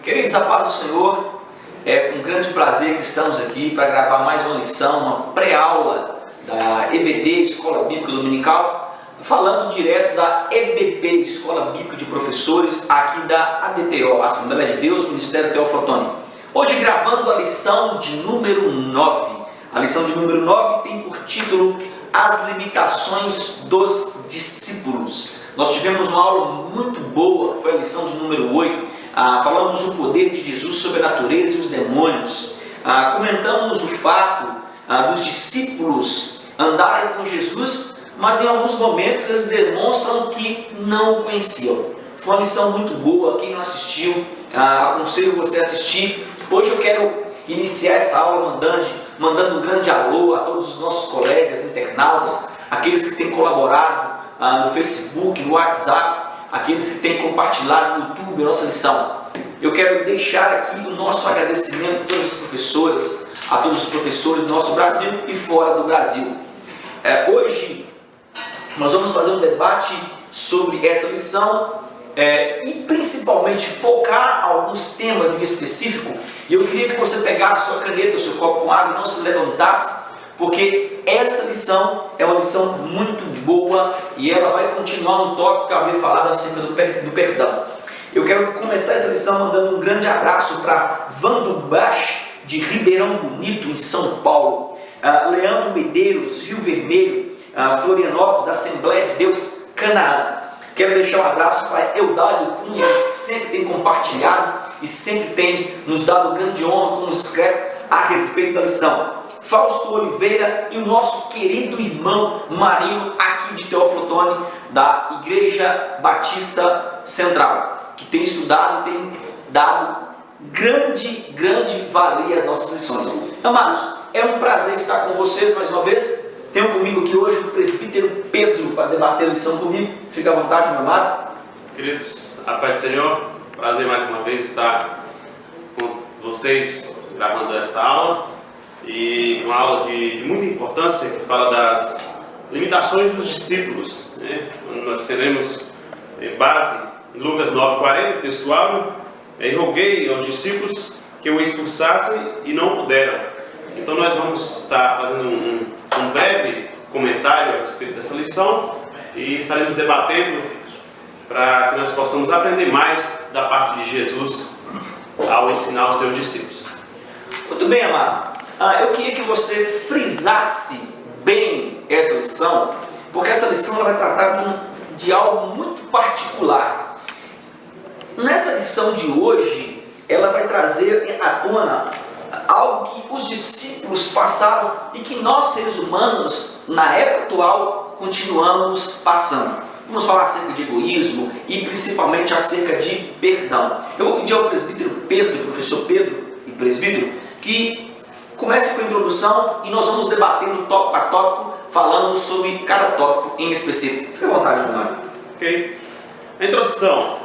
Queridos, a paz do Senhor, é com grande prazer que estamos aqui para gravar mais uma lição, uma pré-aula da EBD, Escola Bíblica Dominical, falando direto da EBP, Escola Bíblica de Professores, aqui da ADTO, Assembleia de Deus, Ministério Teoflotone. Hoje gravando a lição de número 9. A lição de número 9 tem por título As Limitações dos Discípulos. Nós tivemos uma aula muito boa, foi a lição de número 8, falamos o poder de Jesus sobre a natureza e os demônios, comentamos o fato dos discípulos andarem com Jesus, mas em alguns momentos eles demonstram que não o conheciam. Foi uma lição muito boa, quem não assistiu, aconselho você a assistir. Hoje eu quero iniciar essa aula mandando um grande alô a todos os nossos colegas internautas, aqueles que têm colaborado no Facebook, no WhatsApp, aqueles que têm compartilhado no YouTube a nossa lição. Eu quero deixar aqui o nosso agradecimento a todos os professores, a todos os professores do nosso Brasil e fora do Brasil. Hoje nós vamos fazer um debate sobre essa lição e principalmente focar alguns temas em específico. E eu queria que você pegasse sua caneta, o seu copo com água e não se levantasse, porque esta lição é uma lição muito boa e ela vai continuar no tópico que eu havia falado acerca do perdão. Eu quero começar essa lição mandando um grande abraço para Vandubach, de Ribeirão Bonito, em São Paulo, Leandro Medeiros, Rio Vermelho, Florianópolis, da Assembleia de Deus, Canaã. Quero deixar um abraço para Eudálio Cunha, que sempre tem compartilhado e sempre tem nos dado grande honra, como nos escreve a respeito da lição. Fausto Oliveira e o nosso querido irmão Marinho, aqui de Teoflotone, da Igreja Batista Central, que tem estudado e tem dado grande valia às nossas lições. Amados, é um prazer estar com vocês mais uma vez. Tenho comigo aqui hoje o presbítero Pedro para debater a lição comigo. Fica à vontade, meu amado. Queridos, a paz do Senhor, prazer mais uma vez estar com vocês gravando esta aula. E uma aula de muita importância que fala das limitações dos discípulos, né? Nós teremos base em Lucas 9,40, textual, e roguei aos discípulos que o expulsassem e não puderam. Então nós vamos estar fazendo um breve comentário a respeito dessa lição e estaremos debatendo para que nós possamos aprender mais da parte de Jesus ao ensinar os seus discípulos. Muito bem, amado. Eu queria que você frisasse bem essa lição, porque essa lição ela vai tratar de algo muito particular. Nessa lição de hoje, ela vai trazer à tona algo que os discípulos passaram e que nós, seres humanos, na época atual, continuamos passando. Vamos falar acerca de egoísmo e principalmente acerca de perdão. Eu vou pedir ao presbítero Pedro, professor Pedro e presbítero, que comece com a introdução e nós vamos debatendo tópico a tópico, falando sobre cada tópico em específico. Fique à vontade, meu irmão. Ok. A introdução.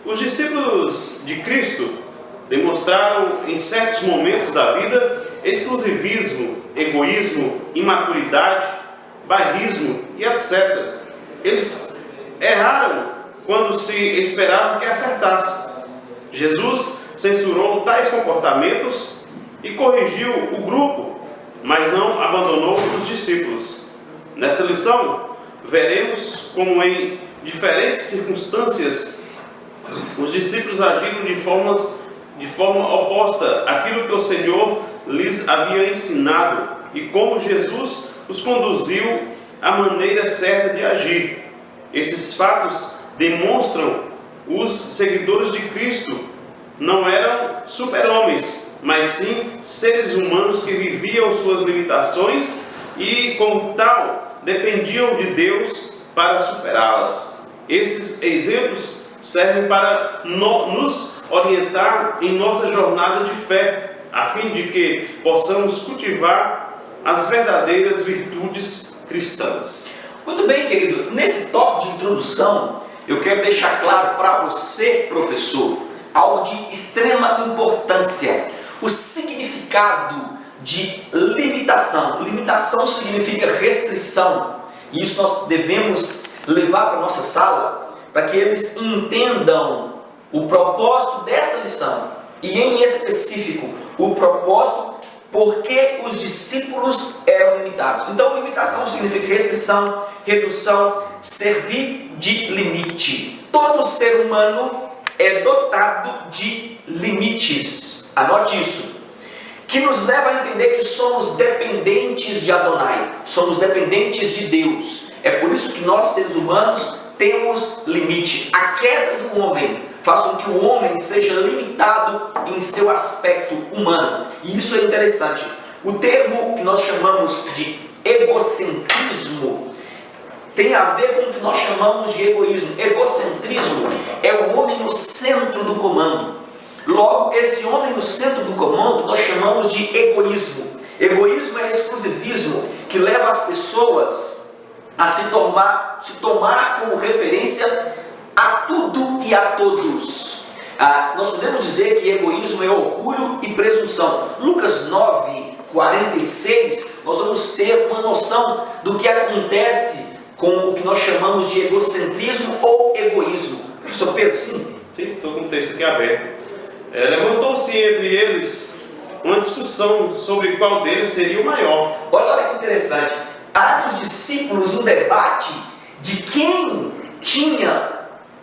Os discípulos de Cristo demonstraram em certos momentos da vida exclusivismo, egoísmo, imaturidade, bairrismo e etc. Eles erraram quando se esperava que acertasse. Jesus censurou tais comportamentos e corrigiu o grupo, mas não abandonou os discípulos. Nesta lição, veremos como em diferentes circunstâncias os discípulos agiram de forma oposta àquilo que o Senhor lhes havia ensinado e como Jesus os conduziu à maneira certa de agir. Esses fatos demonstram os seguidores de Cristo não eram super-homens, mas sim seres humanos que viviam suas limitações e, como tal, dependiam de Deus para superá-las. Esses exemplos servem para nos orientar em nossa jornada de fé, a fim de que possamos cultivar as verdadeiras virtudes cristãs. Muito bem, querido. Nesse tópico de introdução, eu quero deixar claro para você, professor, algo de extrema importância. O significado de limitação. Limitação significa restrição. E isso nós devemos levar para a nossa sala, para que eles entendam o propósito dessa lição, e em específico, o propósito porque os discípulos eram limitados. Então, limitação significa restrição, redução, servir de limite. Todo ser humano é dotado de limites. Anote isso. Que nos leva a entender que somos dependentes de Adonai, somos dependentes de Deus. É por isso que nós, seres humanos, temos limite. A queda do homem faz com que o homem seja limitado em seu aspecto humano. E isso é interessante. O termo que nós chamamos de egocentrismo tem a ver com o que nós chamamos de egoísmo. Egocentrismo é o homem no centro do comando. Logo, esse homem no centro do comando nós chamamos de egoísmo. Egoísmo é exclusivismo que leva as pessoas a se tomar como referência a tudo e a todos. Nós podemos dizer que egoísmo é orgulho e presunção. Lucas 9:46, nós vamos ter uma noção do que acontece com o que nós chamamos de egocentrismo ou egoísmo. Professor Pedro, sim? Sim, estou com o texto aqui aberto. Levantou-se entre eles uma discussão sobre qual deles seria o maior. Olha que interessante. Há nos discípulos um debate de quem tinha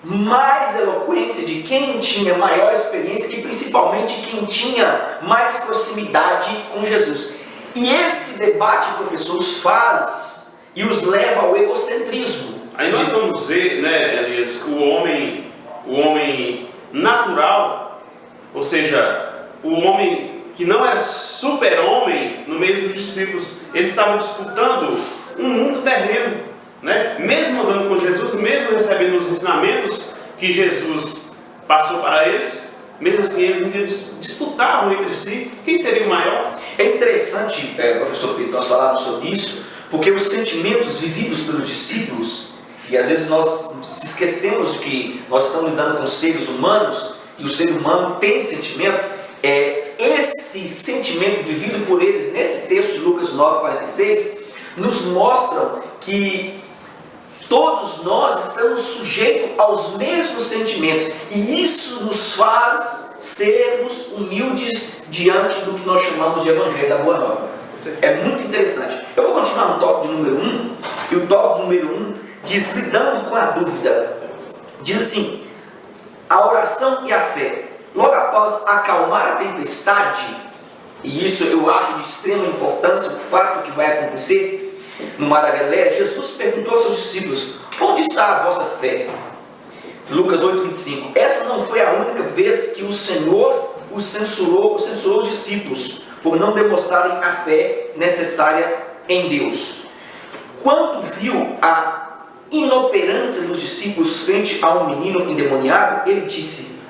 mais eloquência, de quem tinha maior experiência e principalmente quem tinha mais proximidade com Jesus. E esse debate, professor, os faz e os leva ao egocentrismo. Aí nós vamos ver, né, Elias, o homem natural, ou seja, o homem que não era super-homem no meio dos discípulos. Eles estavam disputando um mundo terreno, né? Mesmo andando com Jesus, mesmo recebendo os ensinamentos que Jesus passou para eles, mesmo assim eles disputavam entre si quem seria o maior. É interessante, professor Pedro, nós falarmos sobre isso, porque os sentimentos vividos pelos discípulos, e às vezes nós se esquecemos de que nós estamos lidando com seres humanos, e o ser humano tem sentimento. Esse sentimento vivido por eles nesse texto de Lucas 9:46 nos mostram que todos nós estamos sujeitos aos mesmos sentimentos, e isso nos faz sermos humildes diante do que nós chamamos de Evangelho da Boa Nova. É muito interessante. Eu vou continuar no tópico de número 1, e o tópico número 1 diz: lidando com a dúvida. Diz assim: a oração e a fé. Logo após acalmar a tempestade, e isso eu acho de extrema importância, o fato que vai acontecer no Mar da Galileia, Jesus perguntou aos seus discípulos: onde está a vossa fé? Lucas 8:25. Essa não foi a única vez que o Senhor censurou os discípulos por não demonstrarem a fé necessária em Deus. Quando viu a inoperância dos discípulos frente a um menino endemoniado, ele disse: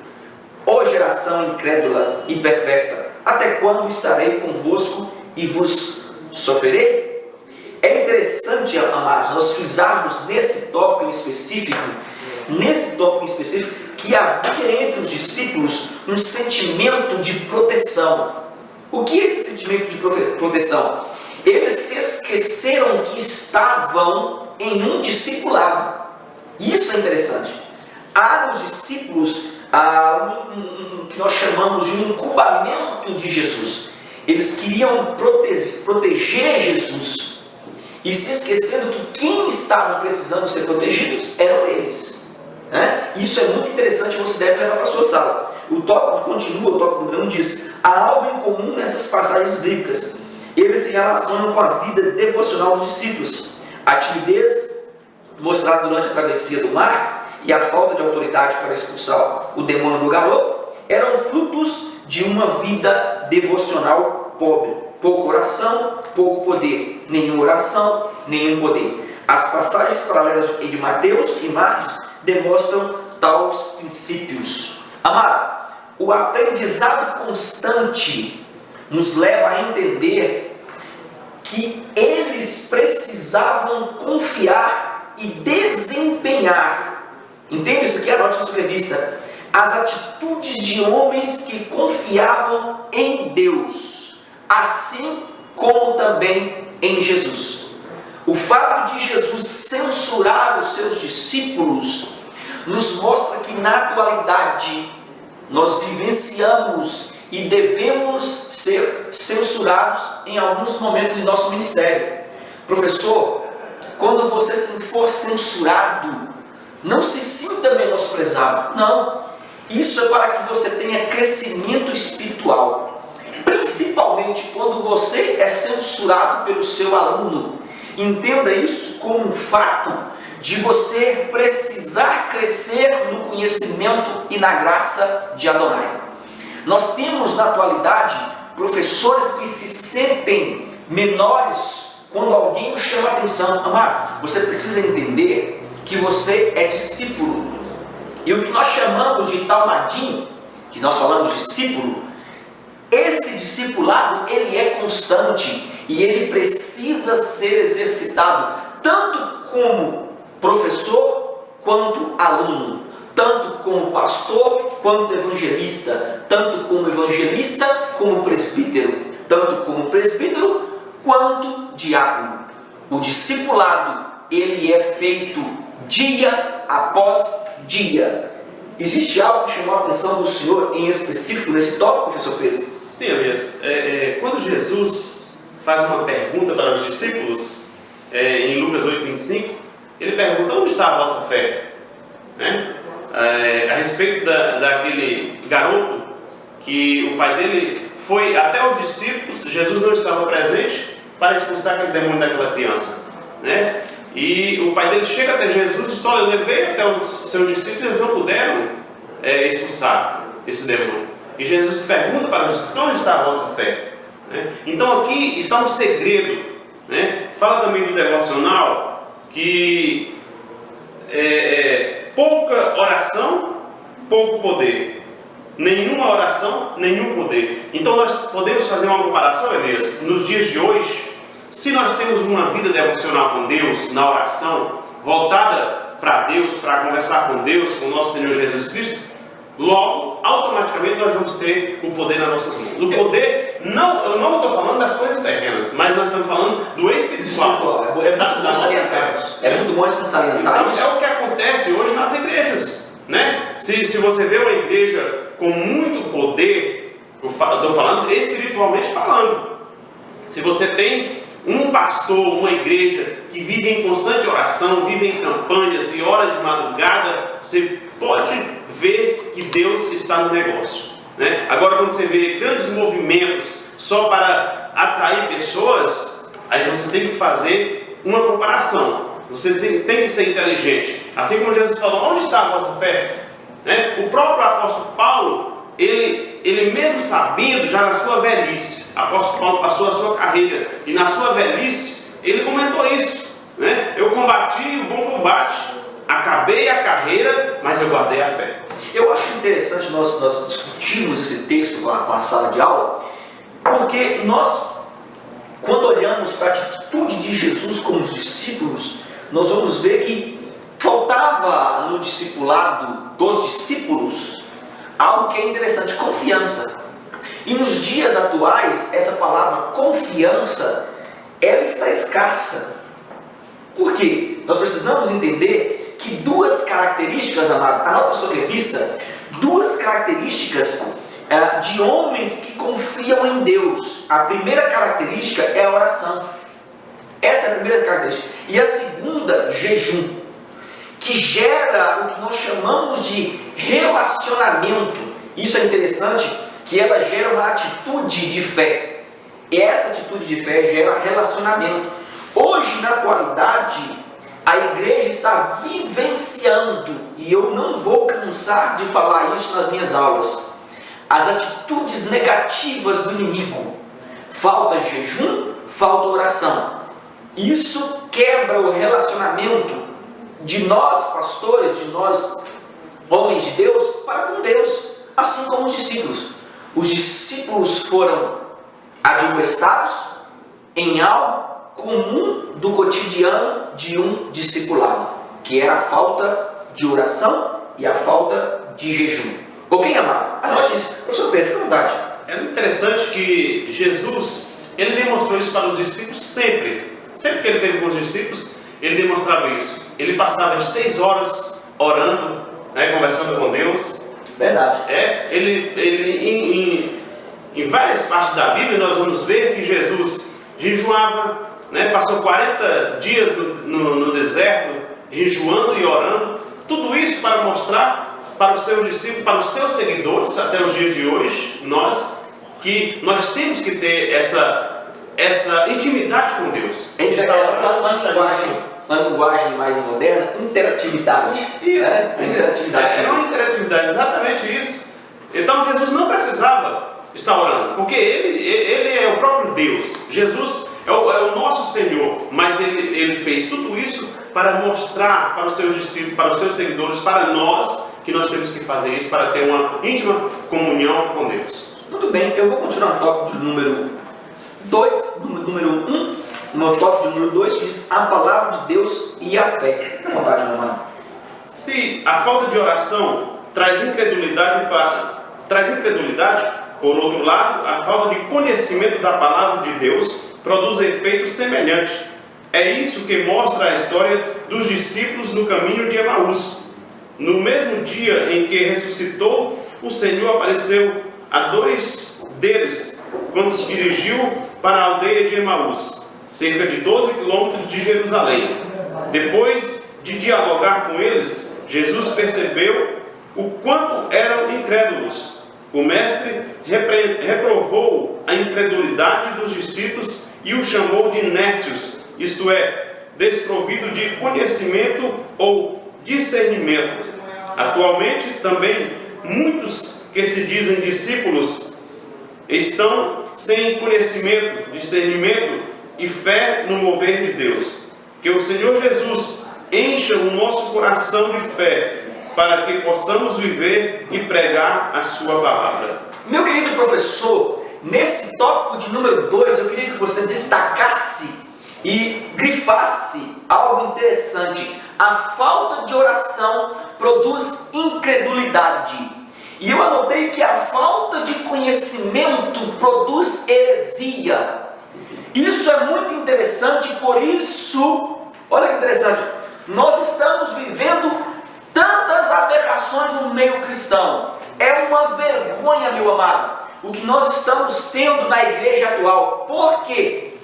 ó geração incrédula e perversa, até quando estarei convosco e vos sofrerei? É interessante, amados, nós frisarmos nesse tópico em específico, que havia entre os discípulos um sentimento de proteção. O que é esse sentimento de proteção? Eles se esqueceram que estavam em um discipulado. Isso é interessante. Há nos discípulos que nós chamamos de um incubamento de Jesus. Eles queriam proteger Jesus e se esquecendo que quem estavam precisando ser protegidos eram eles. Isso é muito interessante, você deve levar para a sua sala. O tópico continua, o tópico número 1 diz: há algo em comum nessas passagens bíblicas. Eles se relacionam com a vida devocional dos discípulos. A timidez mostrada durante a travessia do mar e a falta de autoridade para expulsar o demônio do garoto eram frutos de uma vida devocional pobre. Pouca oração, pouco poder. Nenhuma oração, nenhum poder. As passagens paralelas de Mateus e Marcos demonstram tais princípios. Amado, o aprendizado constante nos leva a entender que eles precisavam confiar e desempenhar. Entende isso aqui? Anote na sua revista. As atitudes de homens que confiavam em Deus, assim como também em Jesus. O fato de Jesus censurar os seus discípulos nos mostra que na atualidade nós vivenciamos e devemos ser censurados em alguns momentos em nosso ministério. Professor, quando você for censurado, não se sinta menosprezado. Não. Isso é para que você tenha crescimento espiritual. Principalmente quando você é censurado pelo seu aluno. Entenda isso como um fato de você precisar crescer no conhecimento e na graça de Adonai. Nós temos na atualidade professores que se sentem menores quando alguém o chama a atenção. Amado, você precisa entender que você é discípulo. E o que nós chamamos de talmadim, que nós falamos de discípulo, esse discipulado ele é constante e ele precisa ser exercitado tanto como professor quanto aluno, tanto como pastor quanto evangelista, tanto como evangelista como presbítero, tanto como presbítero quanto diácono. O discipulado ele é feito dia após dia. Existe algo que chamou a atenção do senhor em específico nesse tópico, professor Pedro? Sim, Elias. Quando Jesus faz uma pergunta para os discípulos, em Lucas 8:25, ele pergunta: onde está a vossa fé? A respeito daquele garoto que o pai dele foi até os discípulos, Jesus não estava presente para expulsar aquele demônio daquela criança, E o pai dele chega até Jesus e diz: olha, eu levei até os seus discípulos, eles não puderam expulsar esse demônio. E Jesus pergunta para os discípulos: onde está a vossa fé? Então aqui está um segredo. Fala também do devocional que pouca oração, pouco poder. Nenhuma oração, nenhum poder. Então nós podemos fazer uma comparação, Elias, nos dias de hoje. Se nós temos uma vida devocional com Deus, na oração, voltada para Deus, para conversar com Deus, com o nosso Senhor Jesus Cristo, logo, automaticamente nós vamos ter o poder nas nossas mãos. O poder, eu não estou falando das coisas terrenas, mas nós estamos falando do espiritual. É muito bom esse salientar isso. É o que acontece hoje nas igrejas. Se você vê uma igreja com muito poder, eu estou falando espiritualmente falando. Se você tem um pastor, uma igreja que vive em constante oração, vive em campanhas e hora de madrugada, você pode ver que Deus está no negócio. Agora, quando você vê grandes movimentos só para atrair pessoas, aí você tem que fazer uma comparação. Você tem que ser inteligente. Assim como Jesus falou: onde está a vossa fé? O próprio apóstolo Paulo, ele mesmo sabendo, já na sua velhice, apóstolo Paulo passou a sua carreira, e na sua velhice, ele comentou isso. Eu combati o bom combate, acabei a carreira, mas eu guardei a fé. Eu acho interessante nós discutirmos esse texto com a sala de aula, porque nós, quando olhamos para a atitude de Jesus com os discípulos, nós vamos ver que faltava no discipulado dos discípulos algo que é interessante: confiança. E nos dias atuais, essa palavra confiança, ela está escassa. Por quê? Nós precisamos entender que duas características, amado, anota a sua revista, duas características de homens que confiam em Deus. A primeira característica é a oração. Essa é a primeira característica. E a segunda, jejum, que gera o que nós chamamos de relacionamento. Isso é interessante, que ela gera uma atitude de fé. E essa atitude de fé gera relacionamento. Hoje, na atualidade, a igreja está vivenciando, e eu não vou cansar de falar isso nas minhas aulas, as atitudes negativas do inimigo. Falta jejum, falta oração. Isso quebra o relacionamento de nós pastores, de nós homens de Deus, para com Deus, assim como os discípulos. Os discípulos foram admoestados em algo comum do cotidiano de um discipulado, que era a falta de oração e a falta de jejum. Ok, amado? Anote isso. Professor Pedro, fica à vontade. É interessante que Jesus, ele demonstrou isso para os discípulos sempre. Sempre que ele teve com os discípulos, ele demonstrava isso. Ele passava de 6 horas orando né, conversando com Deus. Verdade. Em várias partes da Bíblia nós vamos ver que Jesus jejuava, né, passou 40 dias no deserto, jejuando e orando. Tudo isso para mostrar para os seus discípulos, para os seus seguidores, até os dias de hoje, que nós temos que ter essa intimidade com Deus. Uma linguagem mais moderna, interatividade. Isso, interatividade. É uma interatividade, exatamente isso. Então Jesus não precisava estar orando, porque ele é o próprio Deus. Jesus é o nosso Senhor, mas ele fez tudo isso para mostrar para os seus discípulos, para os seus seguidores, para nós, que nós temos que fazer isso para ter uma íntima comunhão com Deus. Muito bem, eu vou continuar no tópico de número 2, número 1. No tópico de número 2 diz a palavra de Deus e a fé. Fique à vontade, meu irmão. Se a falta de oração traz incredulidade, por outro lado, a falta de conhecimento da palavra de Deus produz efeito semelhante. É isso que mostra a história dos discípulos no caminho de Emaús. No mesmo dia em que ressuscitou, o Senhor apareceu a 2 deles quando se dirigiu para a aldeia de Emaús, cerca de 12 quilômetros de Jerusalém. Depois de dialogar com eles, Jesus percebeu o quanto eram incrédulos. O mestre reprovou a incredulidade dos discípulos e o chamou de nécios, isto é, desprovido de conhecimento ou discernimento. Atualmente, também, muitos que se dizem discípulos estão sem conhecimento, discernimento e fé no mover de Deus. Que o Senhor Jesus encha o nosso coração de fé para que possamos viver e pregar a sua palavra. Meu querido professor, nesse tópico de número 2, eu queria que você destacasse e grifasse algo interessante. A falta de oração produz incredulidade. E eu anotei que a falta de conhecimento produz heresia. Isso é muito interessante, por isso, olha que interessante, nós estamos vivendo tantas aberrações no meio cristão. É uma vergonha, meu amado, o que nós estamos tendo na igreja atual. Por quê?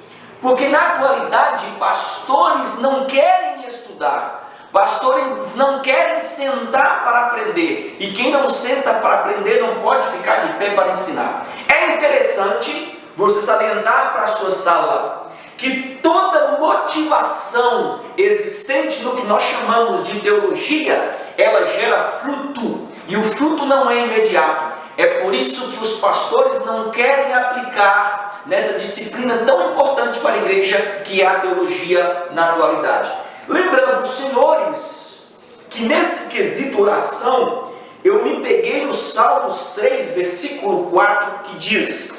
Porque na atualidade, pastores não querem estudar. Pastores não querem sentar para aprender. E quem não senta para aprender não pode ficar de pé para ensinar. É interessante você salientar para a sua sala que toda motivação existente no que nós chamamos de teologia, ela gera fruto. E o fruto não é imediato. É por isso que os pastores não querem aplicar nessa disciplina tão importante para a igreja, que é a teologia na atualidade. Lembrando, senhores, que nesse quesito oração, eu me peguei no Salmos 3, versículo 4, que diz: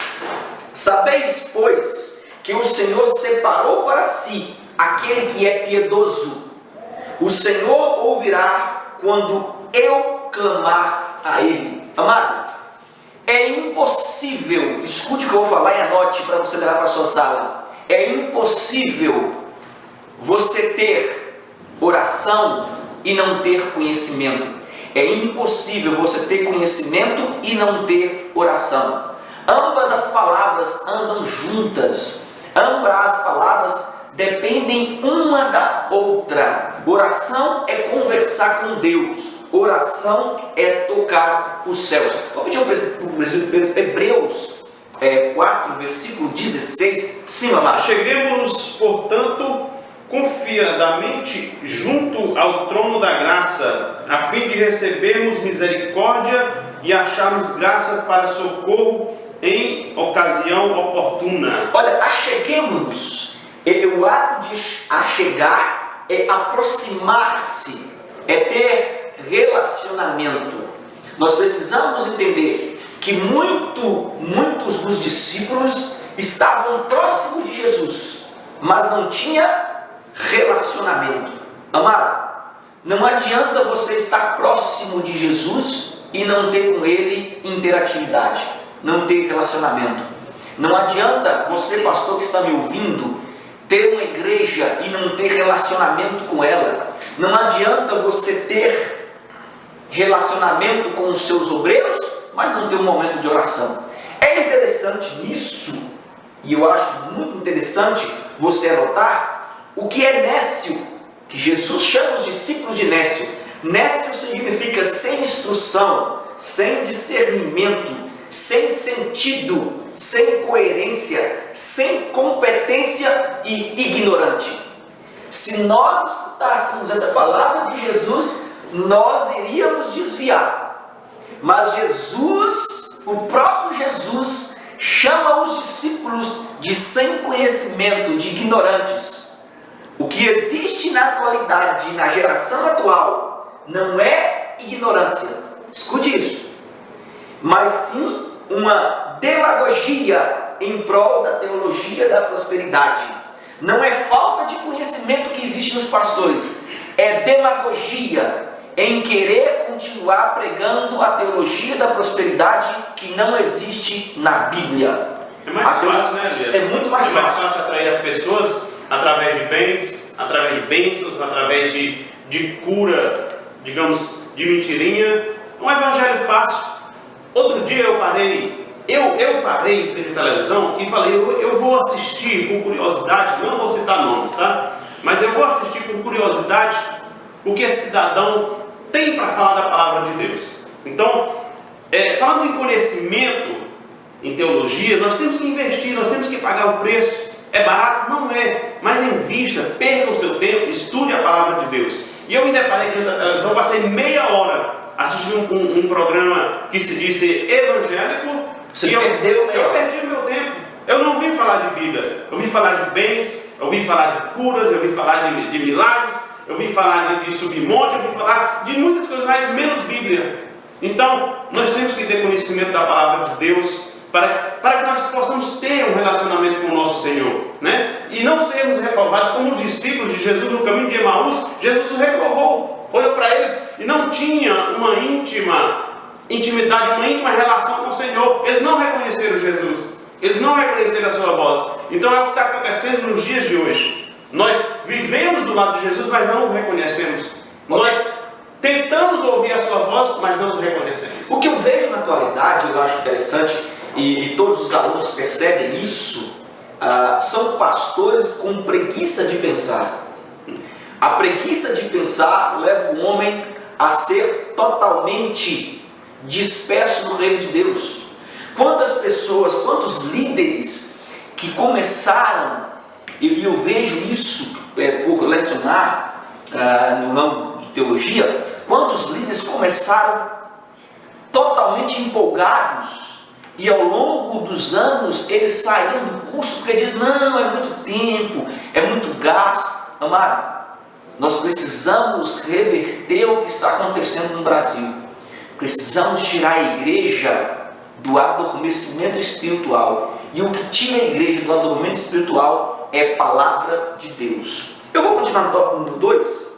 sabeis, pois, que o Senhor separou para si aquele que é piedoso. O Senhor ouvirá quando eu clamar a Ele. Amado, é impossível, escute o que eu vou falar e anote para você levar para a sua sala. É impossível você ter oração e não ter conhecimento. É impossível você ter conhecimento e não ter oração. Ambas as palavras andam juntas. Ambas as palavras dependem uma da outra. Oração é conversar com Deus. Oração é tocar os céus. Vou pedir um Hebreus 4, versículo 16. Sim, amado. Cheguemos, portanto, confiadamente junto ao trono da graça, a fim de recebermos misericórdia e acharmos graça para socorro em ocasião oportuna. Olha, acheguemos-nos. O ato de achegar é aproximar-se, é ter relacionamento. Nós precisamos entender que muitos dos discípulos estavam próximos de Jesus, mas não tinha relacionamento. Amado, não adianta você estar próximo de Jesus e não ter com Ele interatividade, não ter relacionamento. Não adianta você, pastor que está me ouvindo, ter uma igreja e não ter relacionamento com ela. Não adianta você ter relacionamento com os seus obreiros, mas não tem um momento de oração. É interessante nisso, e eu acho muito interessante você anotar o que é nécio, que Jesus chama os discípulos de nécio. Nécio significa sem instrução, sem discernimento, sem sentido, sem coerência, sem competência e ignorante. Se nós escutássemos essa palavra de Jesus, nós iríamos desviar. Mas Jesus, o próprio Jesus, chama os discípulos de sem conhecimento, de ignorantes. O que existe na atualidade, na geração atual, não é ignorância, escute isso, mas sim uma demagogia em prol da teologia da prosperidade. Não é falta de conhecimento que existe nos pastores, é demagogia em querer continuar pregando a teologia da prosperidade que não existe na Bíblia. É mais fácil, né, Elias? É muito mais fácil. É mais fácil atrair as pessoas através de bens, através de bênçãos, através de cura, digamos, de mentirinha. Um evangelho fácil. Outro dia eu parei em frente à televisão e falei, eu vou assistir por curiosidade, não vou citar nomes, tá? Mas eu vou assistir por curiosidade o que esse cidadão tem para falar da palavra de Deus. Então, falando em conhecimento, em teologia, nós temos que investir, nós temos que pagar o preço. É barato? Não é. Mas invista, perca o seu tempo, estude a palavra de Deus. E eu me deparei diante da televisão, passei meia hora assistindo um programa que se diz ser evangélico. Eu perdi o meu tempo. Eu não vim falar de Bíblia, eu vim falar de bens, eu vim falar de curas, eu vim falar de milagres, eu vim falar de submonte, eu vim falar de muitas coisas mais, menos Bíblia. Então, nós temos que ter conhecimento da palavra de Deus para que nós possamos ter um relacionamento com o nosso Senhor, né? E não sermos reprovados como os discípulos de Jesus no caminho de Emaús. Jesus os reprovou, olhou para eles e não tinha uma intimidade, uma íntima relação com o Senhor. Eles não reconheceram Jesus, eles não reconheceram a sua voz. Então é o que está acontecendo nos dias de hoje. Nós vivemos do lado de Jesus, mas não o reconhecemos. Nós tentamos ouvir a sua voz, mas não os reconhecemos. O que eu vejo na atualidade, eu acho interessante, e todos os alunos percebem isso, são pastores com preguiça de pensar. A preguiça de pensar leva o homem a ser totalmente disperso no reino de Deus. Quantas pessoas, quantos líderes que começaram, e eu vejo isso por lecionar no ramo de teologia, quantos líderes começaram totalmente empolgados e ao longo dos anos eles saíram do curso porque dizem, não, é muito tempo, é muito gasto. Amado, nós precisamos reverter o que está acontecendo no Brasil. Precisamos tirar a igreja do adormecimento espiritual. E o que tira a igreja do adormecimento espiritual é a palavra de Deus. Eu vou continuar no tópico número 2,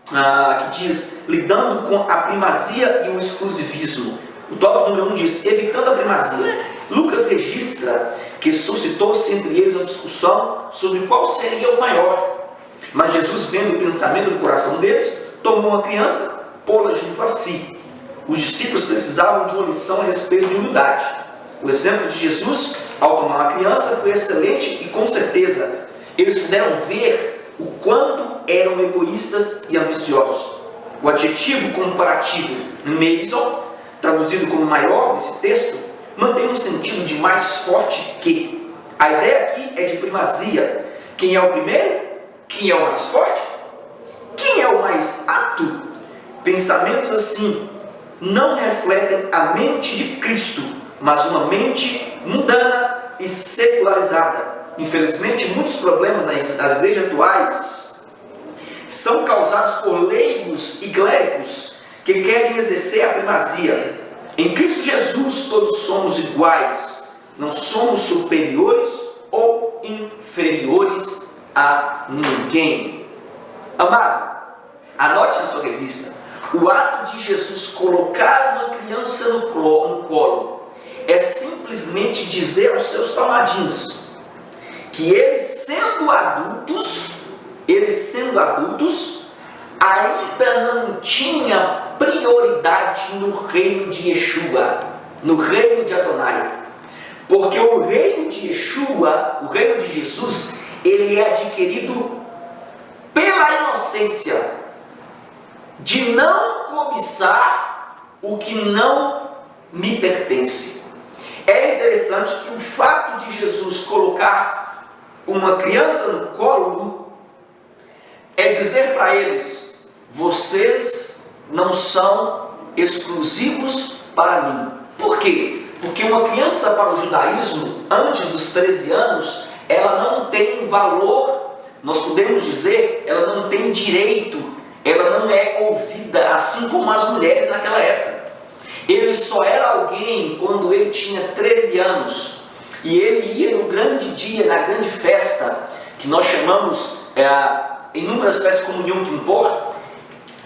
que diz, lidando com a primazia e o exclusivismo. O tópico número 1 diz, evitando a primazia. Lucas registra que suscitou-se entre eles uma discussão sobre qual seria o maior. Mas Jesus, vendo o pensamento do coração deles, tomou uma criança, pô-la junto a si. Os discípulos precisavam de uma lição a respeito de humildade. O exemplo de Jesus, ao tomar uma criança, foi excelente e com certeza eles puderam ver o quanto eram egoístas e ambiciosos. O adjetivo comparativo meison, traduzido como maior nesse texto, mantém um sentido de mais forte que. A ideia aqui é de primazia. Quem é o primeiro? Quem é o mais forte? Quem é o mais apto? Pensamentos assim não refletem a mente de Cristo, mas uma mente mundana e secularizada. Infelizmente, muitos problemas nas igrejas atuais são causados por leigos e clérigos que querem exercer a primazia. Em Cristo Jesus todos somos iguais, não somos superiores ou inferiores a ninguém. Amado, anote na sua revista, o ato de Jesus colocar uma criança no colo é simplesmente dizer aos seus tomadinhos que eles sendo adultos, ainda não tinha prioridade no reino de Yeshua, no reino de Adonai. Porque o reino de Yeshua, o reino de Jesus, ele é adquirido pela inocência de não cobiçar o que não me pertence. É interessante que o fato de Jesus colocar uma criança no colo é dizer para eles: vocês não são exclusivos para mim. Por quê? Porque uma criança para o judaísmo, antes dos 13 anos, ela não tem valor, nós podemos dizer, ela não tem direito, ela não é ouvida, assim como as mulheres naquela época. Ele só era alguém quando ele tinha 13 anos, e ele ia no grande dia, na grande festa, que nós chamamos, inúmeras festas como Yom Kippur.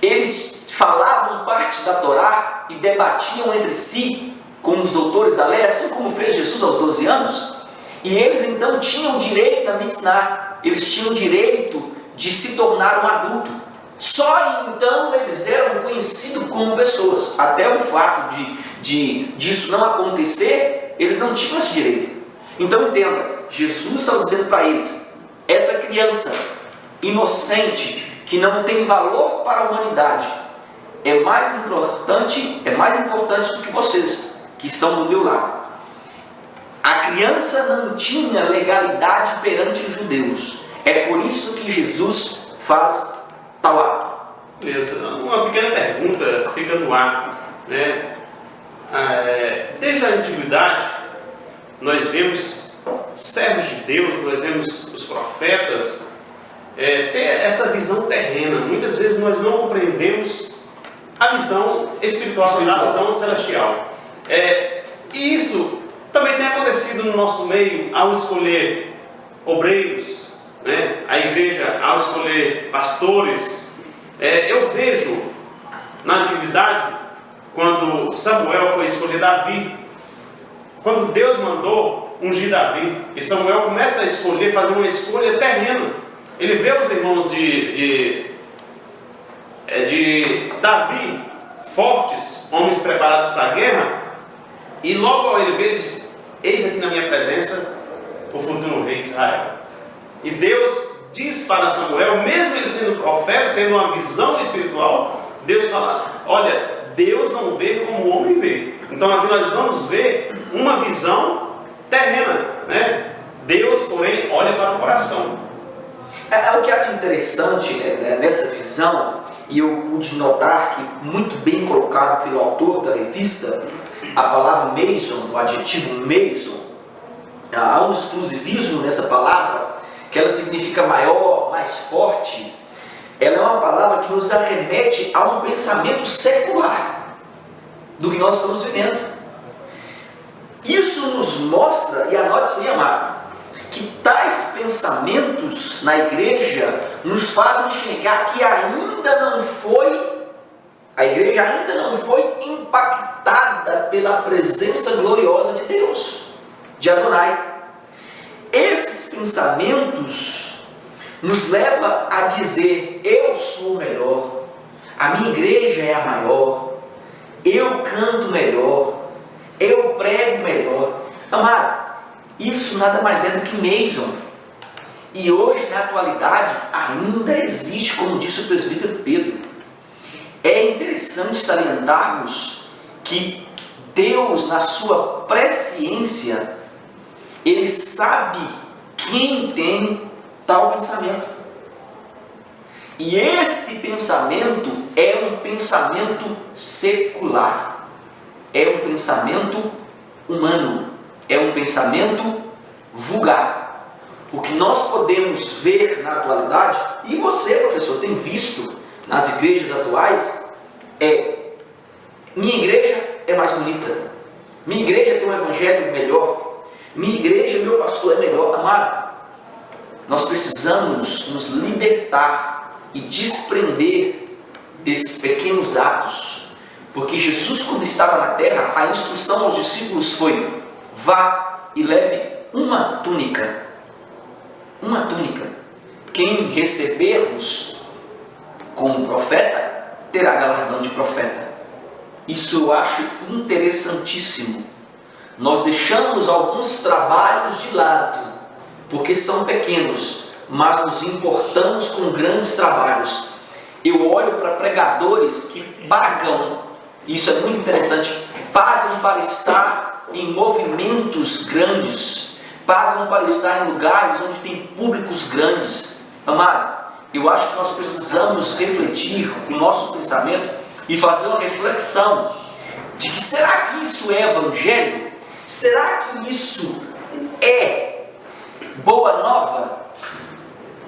Eles falavam parte da Torá e debatiam entre si com os doutores da lei, assim como fez Jesus aos 12 anos, e eles então tinham direito da mitzvah, eles tinham direito de se tornar um adulto. Só então eles eram conhecidos como pessoas. Até o fato disso não acontecer, eles não tinham esse direito. Então entenda, Jesus está dizendo para eles: essa criança inocente, que não tem valor para a humanidade, é mais importante do que vocês, que estão do meu lado. A criança não tinha legalidade perante os judeus. É por isso que Jesus faz tal ato. Beleza. Uma pequena pergunta fica no ar, né? Desde a antiguidade, nós vemos servos de Deus, nós vemos os profetas ter essa visão terrena. Muitas vezes nós não compreendemos a visão espiritual, a visão celestial. E isso também tem acontecido no nosso meio ao escolher obreiros, né? A igreja ao escolher pastores. Eu vejo na antiguidade, quando Samuel foi escolher Davi, quando Deus mandou ungir Davi, e Samuel começa a escolher, fazer uma escolha terrena. Ele vê os irmãos de Davi fortes, homens preparados para a guerra, e logo ao ele ver, ele diz: eis aqui na minha presença o futuro rei de Israel. E Deus diz para Samuel, mesmo ele sendo profeta, tendo uma visão espiritual, Deus fala: olha, Deus não vê como o homem vê. Então aqui nós vamos ver uma visão terrena, né? Deus, porém, olha para o coração. O que há de interessante nessa visão, e eu pude notar que muito bem colocado pelo autor da revista, a palavra meison, o adjetivo meison, há um exclusivismo nessa palavra, que ela significa maior, mais forte. Ela é uma palavra que nos arremete a um pensamento secular do que nós estamos vivendo. Isso nos mostra, e anote isso aí, amado, que tais pensamentos na igreja nos fazem enxergar que a igreja ainda não foi impactada pela presença gloriosa de Deus, de Adonai. Esses pensamentos nos levam a dizer: eu sou o melhor, a minha igreja é a maior, eu canto melhor, eu prego melhor. Amado, isso nada mais é do que meison. E hoje, na atualidade, ainda existe, como disse o presbítero Pedro. É interessante salientarmos que Deus, na sua presciência, Ele sabe quem tem tal pensamento. E esse pensamento é um pensamento secular. É um pensamento humano. É um pensamento vulgar. O que nós podemos ver na atualidade, e você, professor, tem visto nas igrejas atuais, minha igreja é mais bonita, minha igreja tem um evangelho melhor, minha igreja, meu pastor é melhor. Amado, nós precisamos nos libertar e desprender desses pequenos atos, porque Jesus, quando estava na terra, a instrução aos discípulos foi: vá e leve uma túnica. Uma túnica. Quem receber-vos como profeta, terá galardão de profeta. Isso eu acho interessantíssimo. Nós deixamos alguns trabalhos de lado, porque são pequenos, mas nos importamos com grandes trabalhos. Eu olho para pregadores que pagam, isso é muito interessante, pagam para estar em movimentos grandes, pagam para estar em lugares onde tem públicos grandes. Amado, eu acho que nós precisamos refletir o nosso pensamento e fazer uma reflexão de que será que isso é evangelho? Será que isso é boa nova?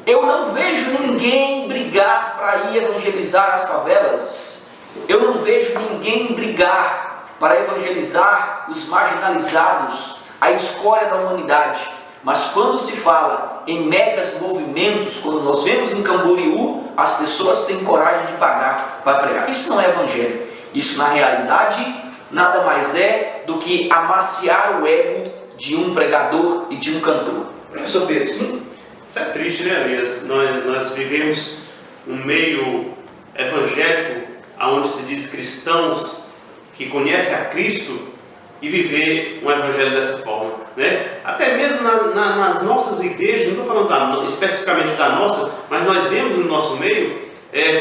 Eu não vejo ninguém brigar para ir evangelizar as favelas. Eu não vejo ninguém brigar para evangelizar os marginalizados, a escória da humanidade. Mas quando se fala em megas movimentos, quando nós vemos em Camboriú, as pessoas têm coragem de pagar para pregar. Isso não é evangelho. Isso, na realidade, nada mais é do que amaciar o ego de um pregador e de um cantor. Professor Pedro, sim? Isso é triste, né, Elias? Nós vivemos um meio evangélico onde se diz cristãos que conhecem a Cristo e viver um evangelho dessa forma, né? Até mesmo nas nossas igrejas, não estou falando especificamente da nossa, mas nós vemos no nosso meio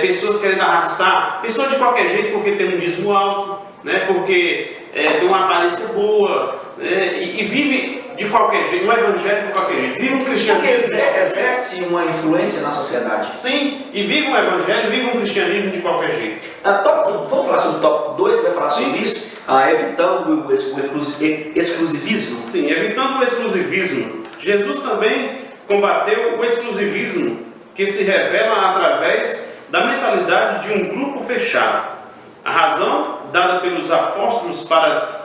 pessoas querendo arrastar, pessoas de qualquer jeito porque tem um dízimo alto, né? Porque tem uma aparência boa, e vive de qualquer jeito, um evangelho de qualquer jeito, vive um cristianismo. Porque exerce uma influência na sociedade. Sim, e vive um evangelho, vive um cristianismo de qualquer jeito. Vamos falar sobre o tópico 2, que vai falar sobre isso, evitando o exclusivismo. Sim, evitando o exclusivismo. Jesus também combateu o exclusivismo que se revela através da mentalidade de um grupo fechado. A razão dada pelos apóstolos para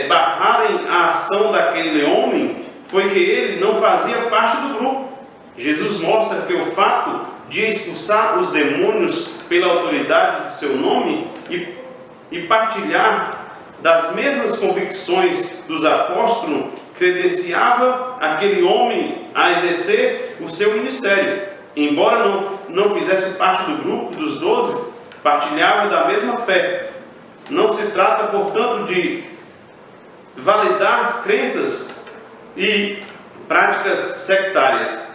barrarem a ação daquele homem foi que ele não fazia parte do grupo. Jesus mostra que o fato de expulsar os demônios pela autoridade do seu nome e partilhar das mesmas convicções dos apóstolos credenciava aquele homem a exercer o seu ministério. Embora não fizesse parte do grupo dos 12, partilhava da mesma fé. Não se trata, portanto, de validar crenças e práticas sectárias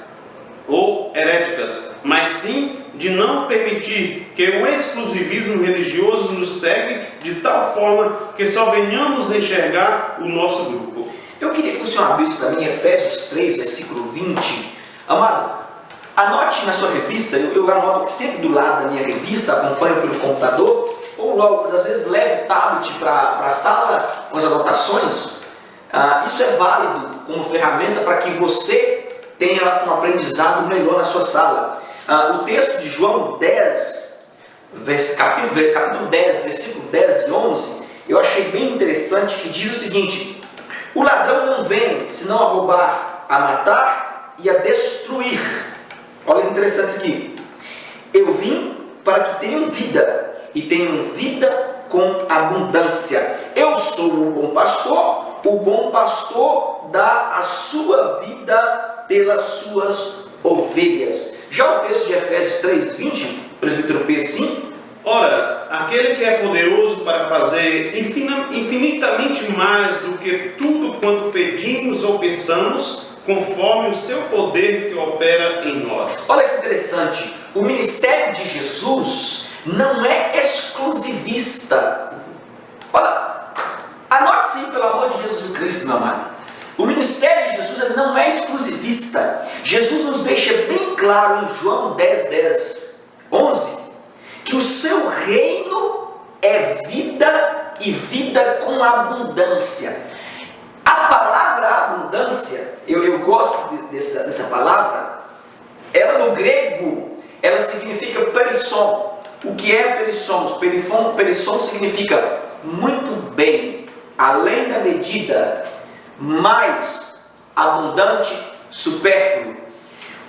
ou heréticas, mas sim de não permitir que o exclusivismo religioso nos segue de tal forma que só venhamos enxergar o nosso grupo. Eu queria que o senhor abrisse para mim Efésios 3, versículo 20. Amado, anote na sua revista, eu anoto sempre do lado da minha revista, acompanho pelo computador, ou logo, às vezes levo o tablet para a sala com as anotações. Isso é válido como ferramenta para que você tenha um aprendizado melhor na sua sala. O texto de João 10, capítulo 10, versículo 10 e 11, eu achei bem interessante, que diz o seguinte: o ladrão não vem senão a roubar, a matar e a destruir. Olha que interessante isso aqui. Eu vim para que tenham vida, e tenham vida com abundância. Eu sou o bom pastor dá a sua vida pelas suas ovelhas. Já o texto de Efésios 3, 20, presbítero Pedro, sim? Ora, aquele que é poderoso para fazer infinitamente mais do que tudo quanto pedimos ou pensamos, conforme o seu poder que opera em nós. Olha que interessante, o ministério de Jesus não é exclusivista. Olha, anote sim, pelo amor de Jesus Cristo, meu amado. O ministério de Jesus não é exclusivista. Jesus nos deixa bem claro em João 10, 11, que o seu reino é vida e vida com abundância. A palavra abundância, eu gosto dessa palavra, ela no grego, ela significa perisson. O que é perisson? Perisson significa muito bem, além da medida, mais abundante, supérfluo.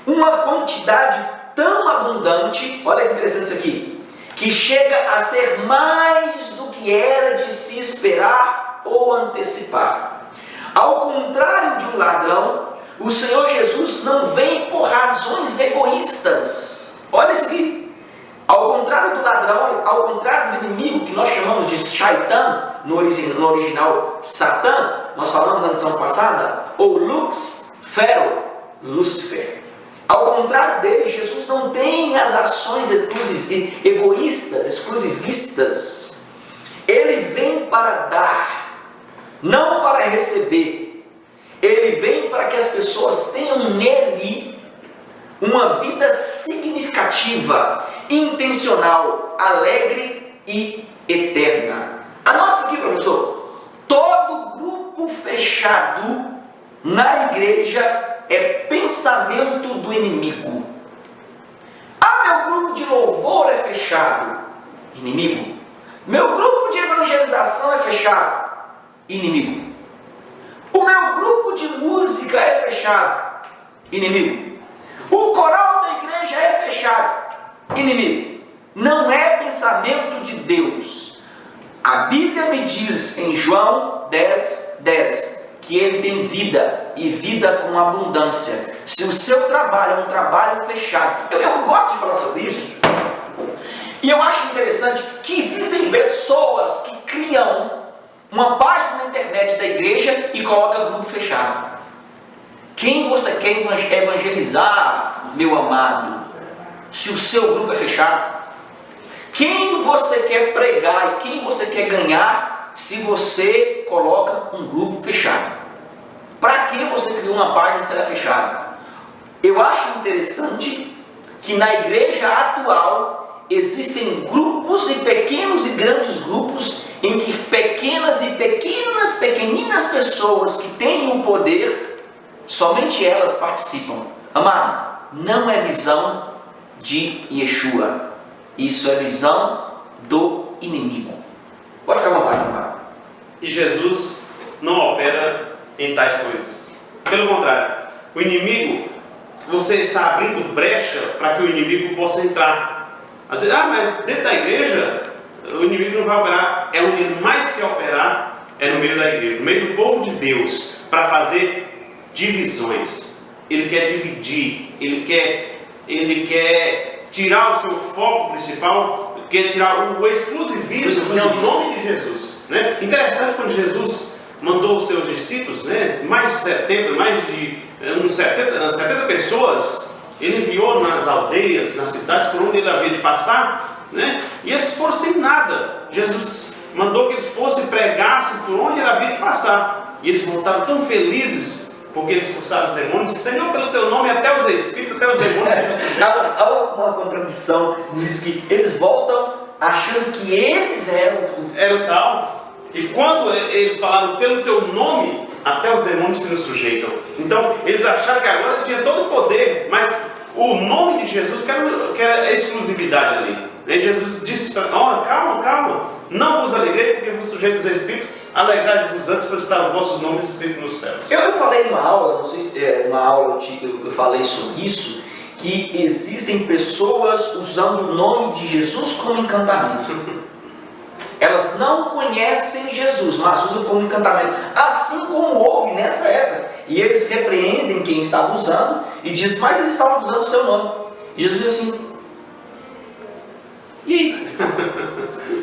Uma quantidade tão abundante, olha que interessante isso aqui, que chega a ser mais do que era de se esperar ou antecipar. Ao contrário de um ladrão, o Senhor Jesus não vem por razões egoístas. Olha isso aqui. Ao contrário do ladrão, ao contrário do inimigo que nós chamamos de Shaitan, no original Satã, nós falamos na lição passada, ou Lúcifer. Ao contrário dele, Jesus não tem as ações egoístas, exclusivistas. Ele vem para dar, não para receber. Ele vem para que as pessoas tenham nele uma vida significativa, intencional, alegre e eterna. Anote isso aqui, professor. Todo grupo fechado na igreja é pensamento do inimigo. Meu grupo de louvor é fechado, inimigo. Meu grupo de evangelização é fechado, inimigo. O meu grupo de música é fechado, inimigo. O coral da igreja é fechado, inimigo. Não é pensamento de Deus. A Bíblia me diz em João 10:10 que ele tem vida e vida com abundância. Se o seu trabalho é um trabalho fechado, eu gosto de falar sobre isso, e eu acho interessante que existem pessoas que criam uma página na internet da igreja e colocam grupo fechado. Quem você quer evangelizar, meu amado, se o seu grupo é fechado? Quem você quer pregar e quem você quer ganhar se você coloca um grupo fechado? Para que você criou uma página se ela é fechada? Eu acho interessante que na igreja atual existem grupos e pequenos e grandes grupos em que pequeninas pessoas que têm o poder, somente elas participam. Amado, não é visão de Yeshua. Isso é visão do inimigo. Pode ficar à vontade, amado. E Jesus não opera em tais coisas. Pelo contrário, o inimigo, você está abrindo brecha para que o inimigo possa entrar. Às vezes, mas dentro da igreja, o inimigo não vai operar. É onde ele mais quer operar, é no meio da igreja, no meio do povo de Deus, para fazer divisões. Ele quer dividir, ele quer tirar o seu foco principal, quer tirar o exclusivismo no nome de Jesus. Né? Interessante, quando Jesus mandou os seus discípulos, né, mais de 70 pessoas, ele enviou nas aldeias, nas cidades por onde ele havia de passar, né, e eles foram sem nada. Jesus mandou que eles fossem, pregassem por onde ele havia de passar, e eles voltaram tão felizes porque eles expulsaram os demônios. Senhor, pelo teu nome, até os espíritos, até os demônios. Há uma contradição nisso, que eles voltam achando que eles eram o tal. E quando eles falaram pelo teu nome, até os demônios se nos sujeitam. Então, eles acharam que agora tinha todo o poder, mas o nome de Jesus que era exclusividade ali. E Jesus disse para calma, não vos alegrei porque vos sujeito os espíritos, alegrai-vos antes por estar os vossos nomes escritos nos céus. Eu falei numa aula, não sei se é uma aula eu falei sobre isso, que existem pessoas usando o nome de Jesus como encantamento. Elas não conhecem Jesus, mas usam como encantamento, assim como houve nessa época. E eles repreendem quem estava usando e dizem, mas eles estavam usando o seu nome. E Jesus diz assim, e aí?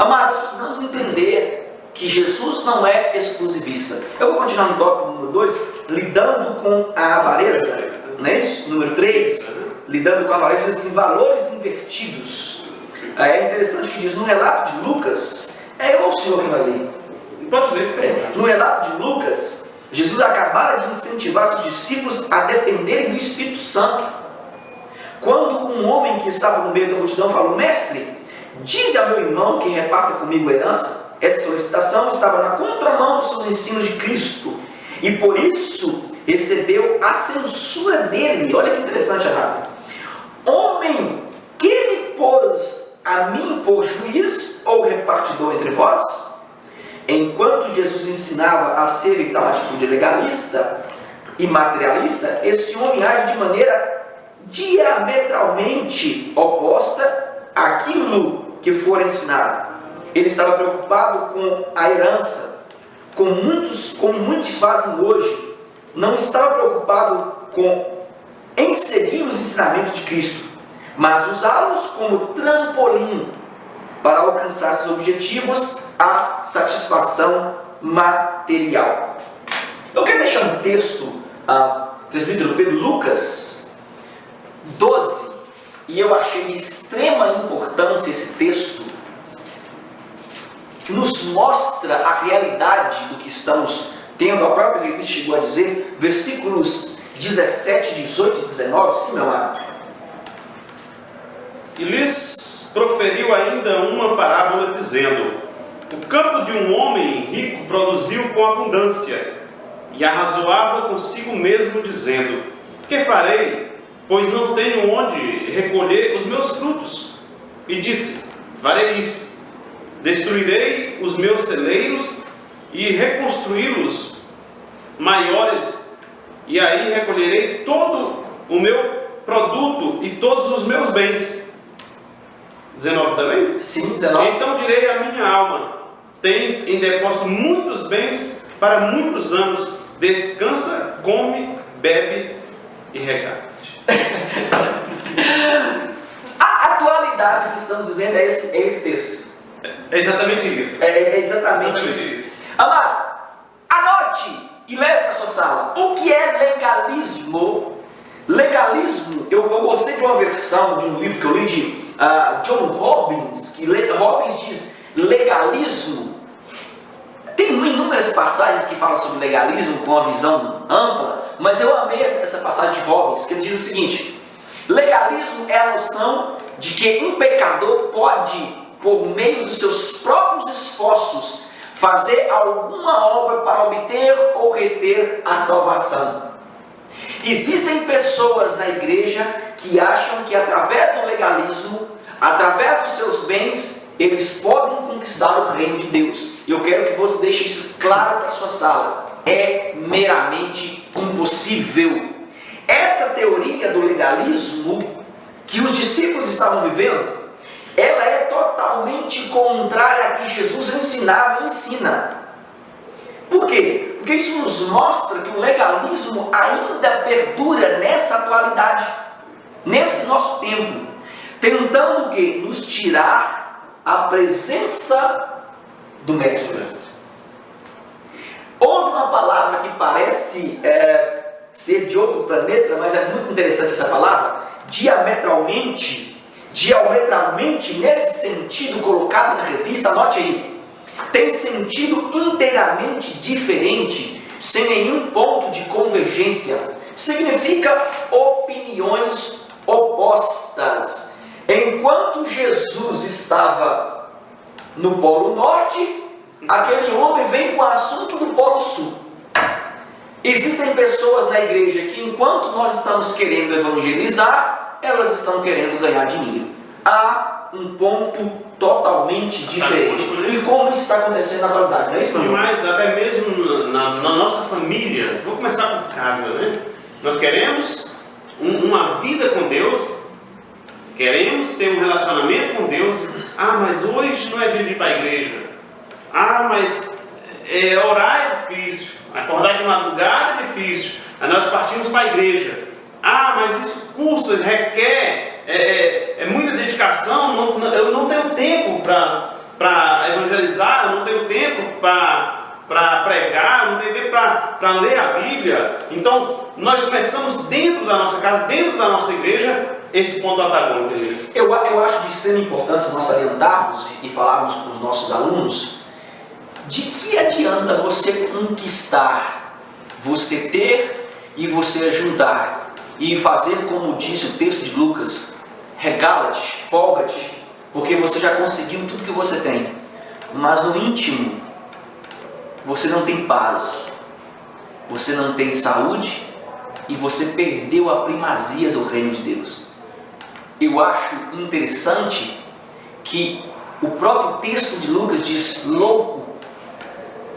Amados, precisamos entender que Jesus não é exclusivista. Eu vou continuar no tópico número 2, lidando com a avareza, não é isso? Número 3, lidando com a avareza, diz assim, valores invertidos. É interessante que diz no relato de Lucas, eu ou o senhor que vai ler? Pode ler. No relato de Lucas, Jesus acabara de incentivar seus discípulos a dependerem do Espírito Santo. Quando um homem que estava no meio da multidão falou, mestre, dize ao meu irmão que reparta comigo a herança. Essa solicitação estava na contramão dos seus ensinos de Cristo, e por isso recebeu a censura dele. Olha que interessante, amado. Homem, que me pôs a mim por juiz ou repartidor entre vós? Enquanto Jesus ensinava a ser tal atitude legalista e materialista, esse homem age de maneira diametralmente oposta àquilo que for ensinado. Ele estava preocupado com a herança, como muitos fazem hoje. Não estava preocupado em seguir os ensinamentos de Cristo, mas usá-los como trampolim para alcançar seus objetivos, a satisfação material. Eu quero deixar um texto, presbítero Pedro, Lucas 12, e eu achei de extrema importância esse texto, nos mostra a realidade do que estamos tendo. A própria revista chegou a dizer, versículos 17, 18 e 19, sim, meu amado. E lhes proferiu ainda uma parábola, dizendo: o campo de um homem rico produziu com abundância, e arrazoava consigo mesmo, dizendo: que farei, pois não tenho onde recolher os meus frutos? E disse: farei isto: destruirei os meus celeiros e reconstruí-los maiores, e aí recolherei todo o meu produto e todos os meus bens. 19 também? Sim, 19. Então direi à minha alma: tens em depósito muitos bens para muitos anos, descansa, come, bebe e regata-te. A atualidade que estamos vivendo é esse texto. É exatamente isso. É exatamente isso. Amado, anote e leve para a sua sala. O que é legalismo? Legalismo, eu gostei de uma versão de um livro que eu li de John Robbins, que Robbins diz legalismo. Tem inúmeras passagens que falam sobre legalismo com uma visão ampla, mas eu amei essa passagem de Robbins, que ele diz o seguinte: legalismo é a noção de que um pecador pode, por meio dos seus próprios esforços, fazer alguma obra para obter ou reter a salvação. Existem pessoas na igreja que acham que através do legalismo, através dos seus bens, eles podem conquistar o reino de Deus. Eu quero que você deixe isso claro para a sua sala. É meramente impossível. Essa teoria do legalismo que os discípulos estavam vivendo, ela é totalmente contrária a que Jesus ensinava e ensina. Por quê? Porque isso nos mostra que o legalismo ainda perdura nessa atualidade, nesse nosso tempo, tentando o quê? Nos tirar a presença do Mestre. Houve uma palavra que parece ser de outro planeta, mas é muito interessante essa palavra, diametralmente nesse sentido colocado na revista, anote aí, tem sentido inteiramente diferente, sem nenhum ponto de convergência. Significa opiniões opostas. Enquanto Jesus estava no Polo Norte, aquele homem vem com o assunto do Polo Sul. Existem pessoas na igreja que, enquanto nós estamos querendo evangelizar, elas estão querendo ganhar dinheiro. Há um ponto totalmente diferente. E como isso está acontecendo na atualidade, não é isso, meu? Mas até mesmo na nossa família, vou começar por casa, né? Nós queremos uma vida com Deus, queremos ter um relacionamento com Deus. Mas hoje não é dia de ir para a igreja. Mas orar é difícil, acordar de madrugada é difícil. Aí nós partimos para a igreja. Mas isso custa, requer muita dedicação. Eu não tenho tempo para evangelizar, eu não tenho tempo para pregar, eu não tenho tempo para ler a Bíblia. Então, nós começamos dentro da nossa casa, dentro da nossa igreja, esse ponto antagônico. Eu acho de extrema importância nós salientarmos e falarmos com os nossos alunos de que adianta você conquistar, você ter e você juntar e fazer como disse o texto de Lucas: regala-te, folga-te, porque você já conseguiu tudo que você tem, mas no íntimo você não tem paz, você não tem saúde e você perdeu a primazia do reino de Deus. Eu acho interessante que o próprio texto de Lucas diz: louco,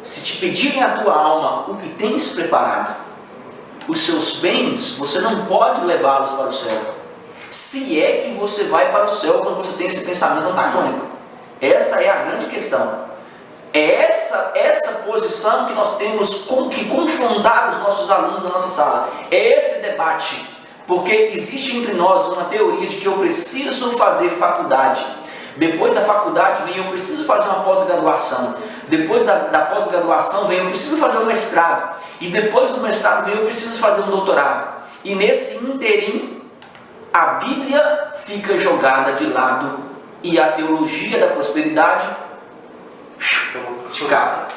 se te pedirem a tua alma o que tens preparado, os seus bens, você não pode levá-los para o céu. Se é que você vai para o céu quando você tem esse pensamento antagônico. Essa é a grande questão. É essa posição que nós temos que confrontar os nossos alunos na nossa sala. É esse debate. Porque existe entre nós uma teoria de que eu preciso fazer faculdade. Depois da faculdade vem eu preciso fazer uma pós-graduação. Depois da pós-graduação vem eu preciso fazer um mestrado. E depois do mestrado vem eu preciso fazer um doutorado. E nesse interim, a Bíblia fica jogada de lado e a teologia da prosperidade acaba.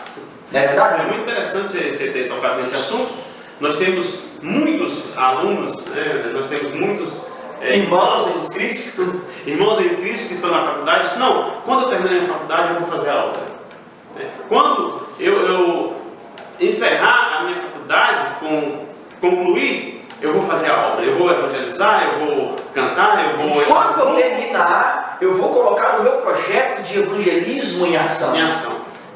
Não é verdade? É muito interessante você ter tocado nesse assunto. Nós temos muitos alunos, né? Nós temos muitos irmãos em Cristo que estão na faculdade. Dizem, não, quando eu terminar a faculdade eu vou fazer a obra. Quando eu encerrar a minha faculdade, concluir, eu vou fazer a obra. Eu vou evangelizar, eu vou cantar, eu vou... Quando eu terminar, eu vou colocar o meu projeto de evangelismo em ação.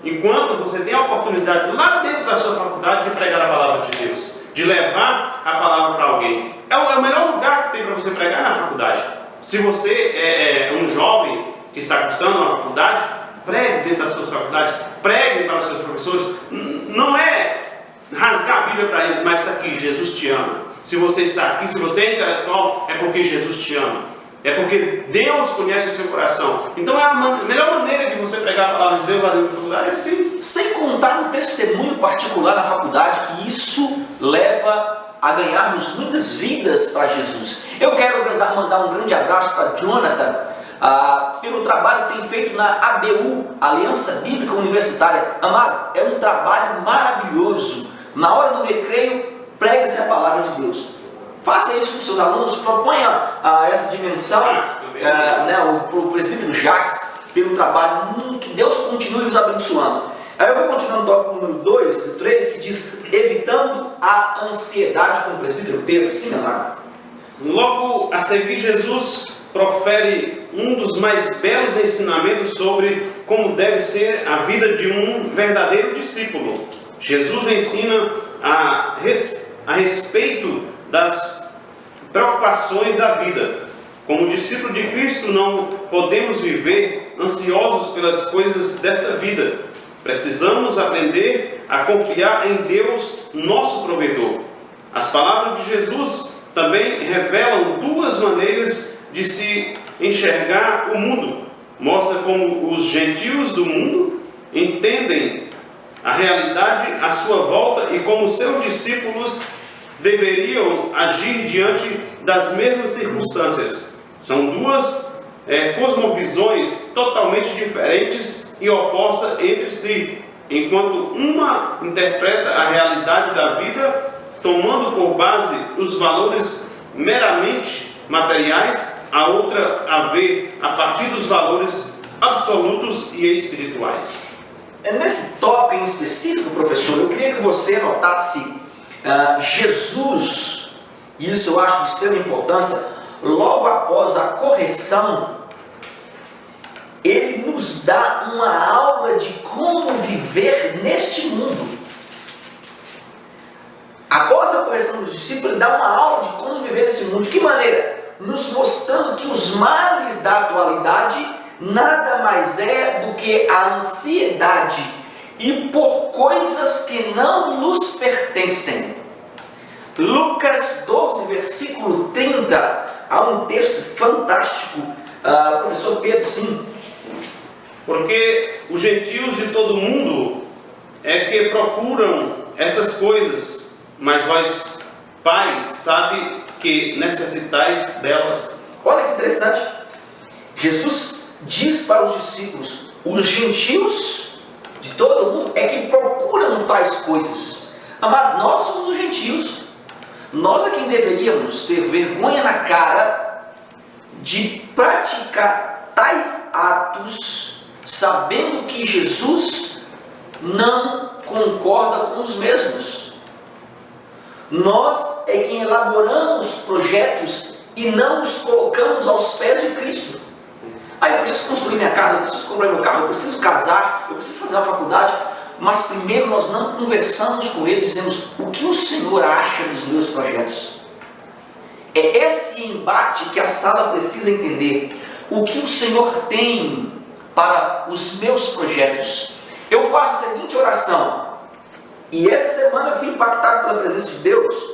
Enquanto você tem a oportunidade lá dentro da sua faculdade de pregar a palavra de Deus, de levar a palavra para alguém. É o melhor lugar que tem para você pregar na faculdade. Se você é um jovem que está cursando uma faculdade, pregue dentro das suas faculdades, pregue para os seus professores. Não é rasgar a Bíblia para eles, mas está aqui, Jesus te ama. Se você está aqui, se você é intelectual, é porque Jesus te ama. É porque Deus conhece o seu coração. Então a melhor maneira de você pregar a palavra de Deus lá dentro da faculdade é assim. Sem contar um testemunho particular na faculdade, que isso leva a ganharmos muitas vidas para Jesus. Eu quero mandar um grande abraço para Jonathan, pelo trabalho que tem feito na ABU, Aliança Bíblica Universitária. Amado, é um trabalho maravilhoso. Na hora do recreio, pregue-se a palavra de Deus. Faça isso com seus alunos, proponha essa dimensão o presbítero Jacques, pelo trabalho, que Deus continue nos abençoando. Aí eu vou continuar no tópico número 2, 3, que diz, evitando a ansiedade, com o presbítero Pedro. Sim, meu amado. Logo a seguir, Jesus profere um dos mais belos ensinamentos sobre como deve ser a vida de um verdadeiro discípulo. Jesus ensina a respeito das preocupações da vida. Como discípulo de Cristo, não podemos viver ansiosos pelas coisas desta vida. Precisamos aprender a confiar em Deus, nosso provedor. As palavras de Jesus também revelam duas maneiras de se enxergar o mundo. Mostra como os gentios do mundo entendem a realidade à sua volta e como seus discípulos deveriam agir diante das mesmas circunstâncias. São duas cosmovisões totalmente diferentes e opostas entre si, enquanto uma interpreta a realidade da vida tomando por base os valores meramente materiais, a outra a ver a partir dos valores absolutos e espirituais. Nesse tópico em específico, professor, eu queria que você notasse Jesus, e isso eu acho de extrema importância, logo após a correção, ele nos dá uma aula de como viver neste mundo. Após a correção dos discípulos, ele dá uma aula de como viver nesse mundo. De que maneira? Nos mostrando que os males da atualidade nada mais é do que a ansiedade e por coisas que não nos pertencem. Lucas 12, versículo 30, há um texto fantástico, professor Pedro, sim. Porque os gentios de todo mundo é que procuram estas coisas, mas vós, Pai, sabe que necessitais delas. Olha que interessante. Jesus diz para os discípulos, os gentios de todo mundo é que procuram tais coisas. Amado, nós somos os gentios. Nós é quem deveríamos ter vergonha na cara de praticar tais atos, sabendo que Jesus não concorda com os mesmos. Nós é quem elaboramos projetos e não os colocamos aos pés de Cristo. Eu preciso construir minha casa, eu preciso comprar meu carro, eu preciso casar, eu preciso fazer uma faculdade, mas primeiro nós não conversamos com Ele, dizemos o que o Senhor acha dos meus projetos. É esse embate que a sala precisa entender. O que o Senhor tem para os meus projetos? Eu faço a seguinte oração, e essa semana eu fui impactado pela presença de Deus.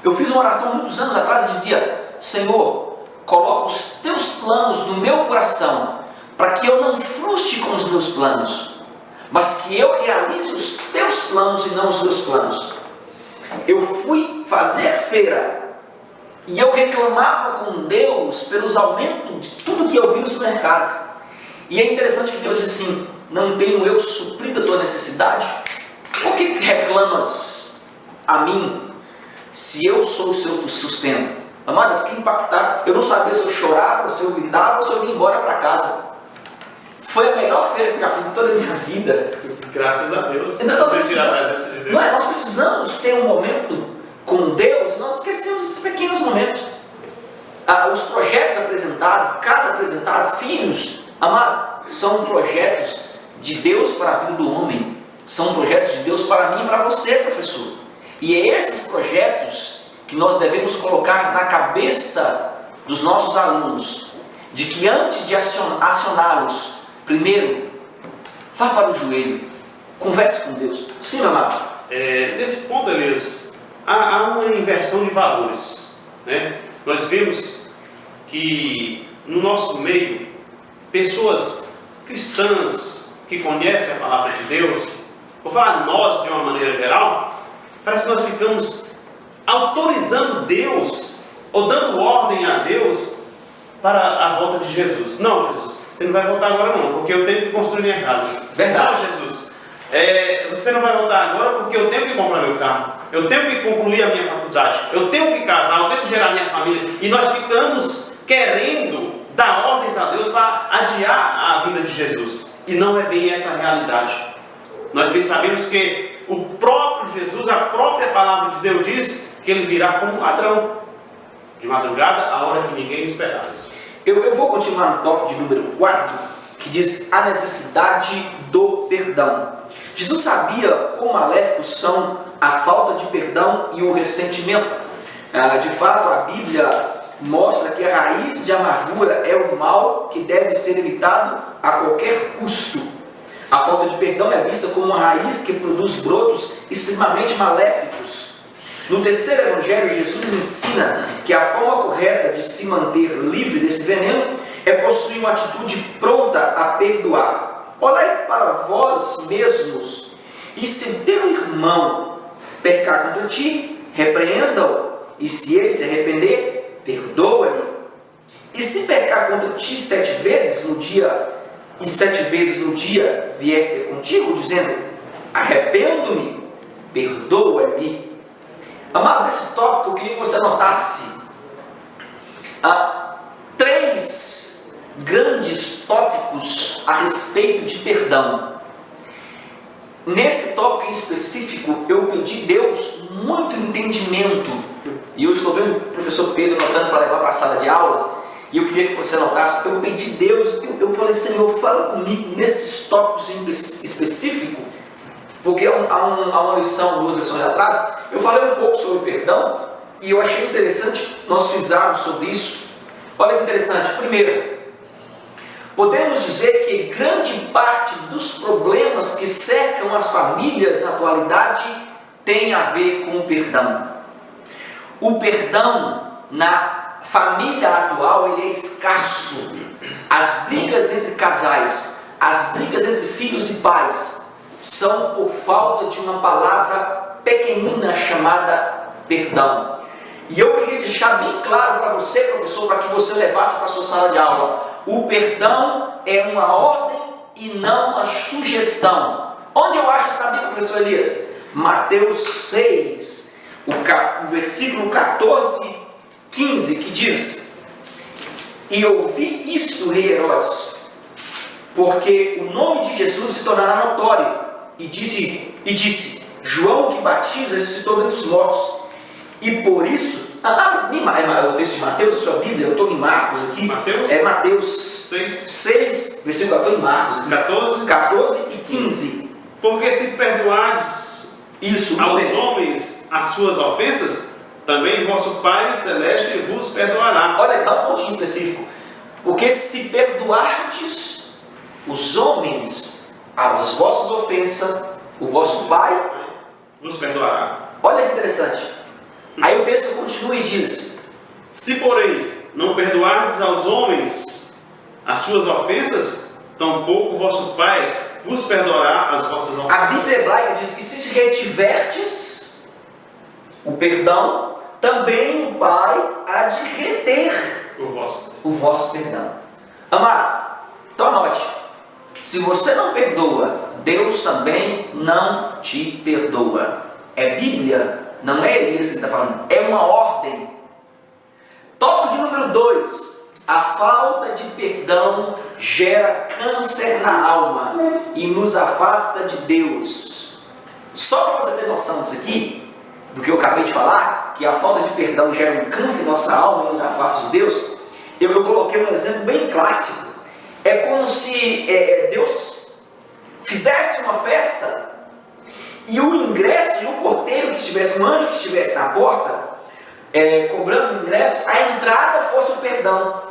Eu fiz uma oração muitos anos atrás e dizia: Senhor, coloca os teus planos no meu coração, para que eu não frustre com os meus planos, mas que eu realize os teus planos e não os meus planos. Eu fui fazer feira e eu reclamava com Deus pelos aumentos de tudo que eu vi no supermercado. E é interessante que Deus diz assim: não tenho eu suprido a tua necessidade? Por que reclamas a mim, se eu sou o seu sustento? Amado, eu fiquei impactado. Eu não sabia se eu chorava, se eu gritava ou se eu vinha embora para casa. Foi a melhor feira que eu já fiz em toda a minha vida. Graças a Deus. Nós precisamos ter um momento com Deus e nós esquecemos esses pequenos momentos. Os projetos apresentados, casa apresentada, filhos, amado, são projetos de Deus para a vida do homem. São projetos de Deus para mim e para você, professor. E é esses projetos que nós devemos colocar na cabeça dos nossos alunos, de que antes de acioná-los, primeiro, vá para o joelho, converse com Deus. Sim, meu amado? Nesse ponto, Elias, há uma inversão de valores, né? Nós vemos que no nosso meio, pessoas cristãs que conhecem a palavra de Deus, vou falar nós de uma maneira geral, parece que nós ficamos autorizando Deus, ou dando ordem a Deus para a volta de Jesus. Não, Jesus, você não vai voltar agora não, porque eu tenho que construir minha casa. Verdade. Não, Jesus, você não vai voltar agora porque eu tenho que comprar meu carro, eu tenho que concluir a minha faculdade, eu tenho que casar, eu tenho que gerar minha família. E nós ficamos querendo dar ordens a Deus para adiar a vinda de Jesus. E não é bem essa a realidade. Nós bem sabemos que o próprio Jesus, a própria palavra de Deus diz que ele virá como um ladrão, de madrugada, a hora que ninguém esperasse. Eu vou continuar no tópico de número 4, que diz a necessidade do perdão. Jesus sabia quão maléficos são a falta de perdão e o ressentimento. De fato, a Bíblia mostra que a raiz de amargura é o mal que deve ser evitado a qualquer custo. A falta de perdão é vista como uma raiz que produz brotos extremamente maléficos. No terceiro evangelho, Jesus ensina que a forma correta de se manter livre desse veneno é possuir uma atitude pronta a perdoar. Olhai para vós mesmos, e se teu irmão pecar contra ti, repreenda-o, e se ele se arrepender, perdoa-lhe. E se pecar contra ti 7 vezes no dia, e 7 vezes no dia vier ter contigo, dizendo: arrependo-me, perdoa-lhe. Amado, nesse tópico eu queria que você notasse 3 grandes tópicos a respeito de perdão. Nesse tópico em específico, eu pedi a Deus muito entendimento. E eu estou vendo o professor Pedro anotando para levar para a sala de aula. E eu queria que você notasse. Eu pedi a Deus, eu falei: Senhor, fala comigo nesses tópicos em específico. Porque há uma lição, 2 lições atrás, eu falei um pouco sobre perdão. E eu achei interessante nós frisarmos sobre isso. Olha que interessante. Primeiro, podemos dizer que grande parte dos problemas que cercam as famílias na atualidade tem a ver com o perdão. O perdão na família atual ele é escasso. As brigas entre casais, as brigas entre filhos e pais, são por falta de uma palavra pequenina chamada perdão. E eu queria deixar bem claro para você, professor, para que você levasse para a sua sala de aula: o perdão é uma ordem e não uma sugestão. Onde eu acho isso na Bíblia, professor Elias? Mateus 6, o versículo 14, 15, que diz: e ouvi isso, rei Herodes, porque o nome de Jesus se tornará notório. E disse: João que batiza ressuscitou dentre os mortos. E por isso, o texto de Mateus, a sua Bíblia, eu estou em Marcos aqui. Mateus? É Mateus 6, versículo 14, em Marcos. Aqui. 14 e 15. Porque se perdoardes aos homens as suas ofensas, também vosso Pai Celeste vos perdoará. Olha, dá um pontinho específico. Porque se perdoardes os homens as vossas ofensas, o vosso Pai vos perdoará. Olha que interessante. Aí o texto continua e diz: Se, porém, não perdoardes aos homens as suas ofensas, tampouco vosso Pai vos perdoará as vossas ofensas. A Bíblia hebraica diz que se retivertes o perdão, também o Pai há de reter o vosso perdão. Amado, então anote: se você não perdoa, Deus também não te perdoa. É Bíblia, não é Elias que está falando, é uma ordem. Tópico de número 2: a falta de perdão gera câncer na alma e nos afasta de Deus. Só para você ter noção disso aqui, do que eu acabei de falar, que a falta de perdão gera um câncer em nossa alma e nos afasta de Deus, eu coloquei um exemplo bem clássico. É como se Deus fizesse uma festa e o ingresso e o porteiro que estivesse, um anjo que estivesse na porta, cobrando o ingresso, a entrada fosse o perdão.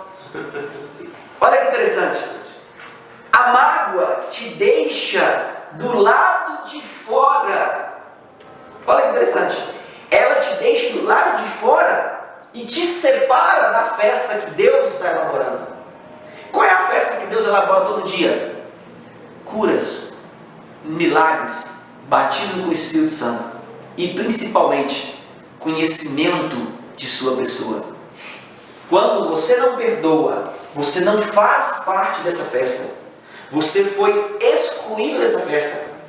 Olha que interessante. A mágoa te deixa do lado de fora. Olha que interessante. Ela te deixa do lado de fora e te separa da festa que Deus está elaborando. Qual é a festa que Deus elabora todo dia? Curas, milagres, batismo com o Espírito Santo e principalmente conhecimento de sua pessoa. Quando você não perdoa, você não faz parte dessa festa. Você foi excluído dessa festa.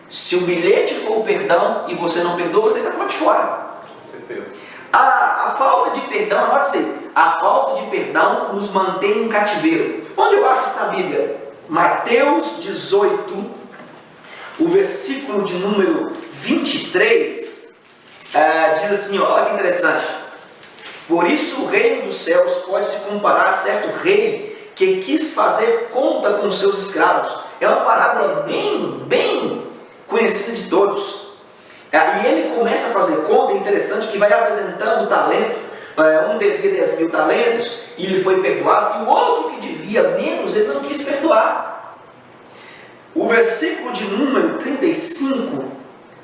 Se o bilhete for o perdão e você não perdoa, você está de fora. Com certeza. A falta de perdão, anote isso aí, a falta de perdão nos mantém em cativeiro. Onde eu acho isso na Bíblia? Mateus 18, o versículo de número 23, diz assim, olha que interessante: por isso o reino dos céus pode se comparar a certo rei que quis fazer conta com os seus escravos. É uma parábola bem conhecida de todos. E ele começa a fazer conta, é interessante que vai apresentando o talento. Um devia 10.000 talentos e ele foi perdoado, e o outro que devia menos, ele não quis perdoar. O versículo de número 35,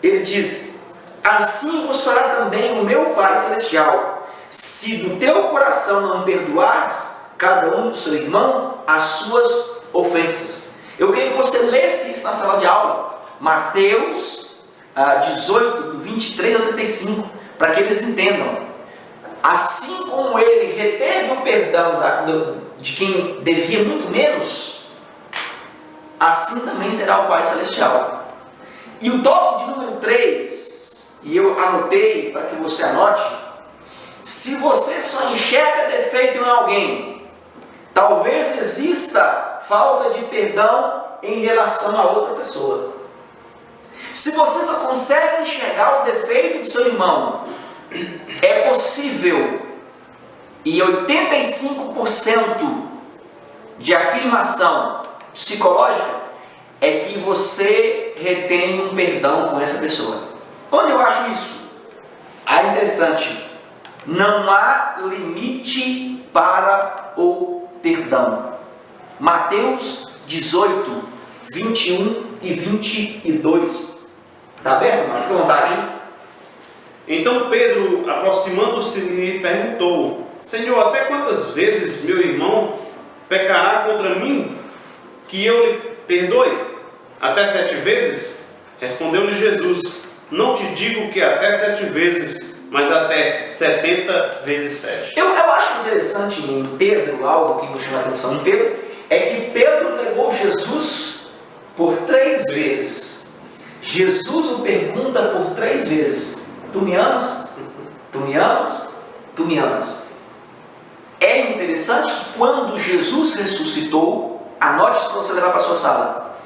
ele diz: assim vos fará também o meu Pai Celestial, se do teu coração não perdoares cada um do seu irmão as suas ofensas. Eu queria que você lesse isso na sala de aula, Mateus 18, do 23 ao 35, para que eles entendam. Assim como ele reteve o perdão de quem devia muito menos, assim também será o Pai Celestial. E o tópico de número 3, e eu anotei para que você anote: se você só enxerga defeito em alguém, talvez exista falta de perdão em relação a outra pessoa. Se você só consegue enxergar o defeito do seu irmão, é possível, e 85% de afirmação psicológica é que você retém um perdão com essa pessoa. Onde eu acho isso? Interessante. Não há limite para o perdão. Mateus 18, 21 e 22. Está aberto, mas fica à vontade. Então Pedro, aproximando-se, lhe perguntou: Senhor, até quantas vezes meu irmão pecará contra mim, que eu lhe perdoe? Até 7 vezes? Respondeu-lhe Jesus: não te digo que até 7 vezes, mas até 70 vezes 7. Eu acho interessante em Pedro, algo que me chama a atenção em Pedro, é que Pedro negou Jesus por 3 vezes. Jesus o pergunta por 3 vezes: tu me amas? Tu me amas? Tu me amas? É interessante que quando Jesus ressuscitou, anote isso para você levar para a sua sala,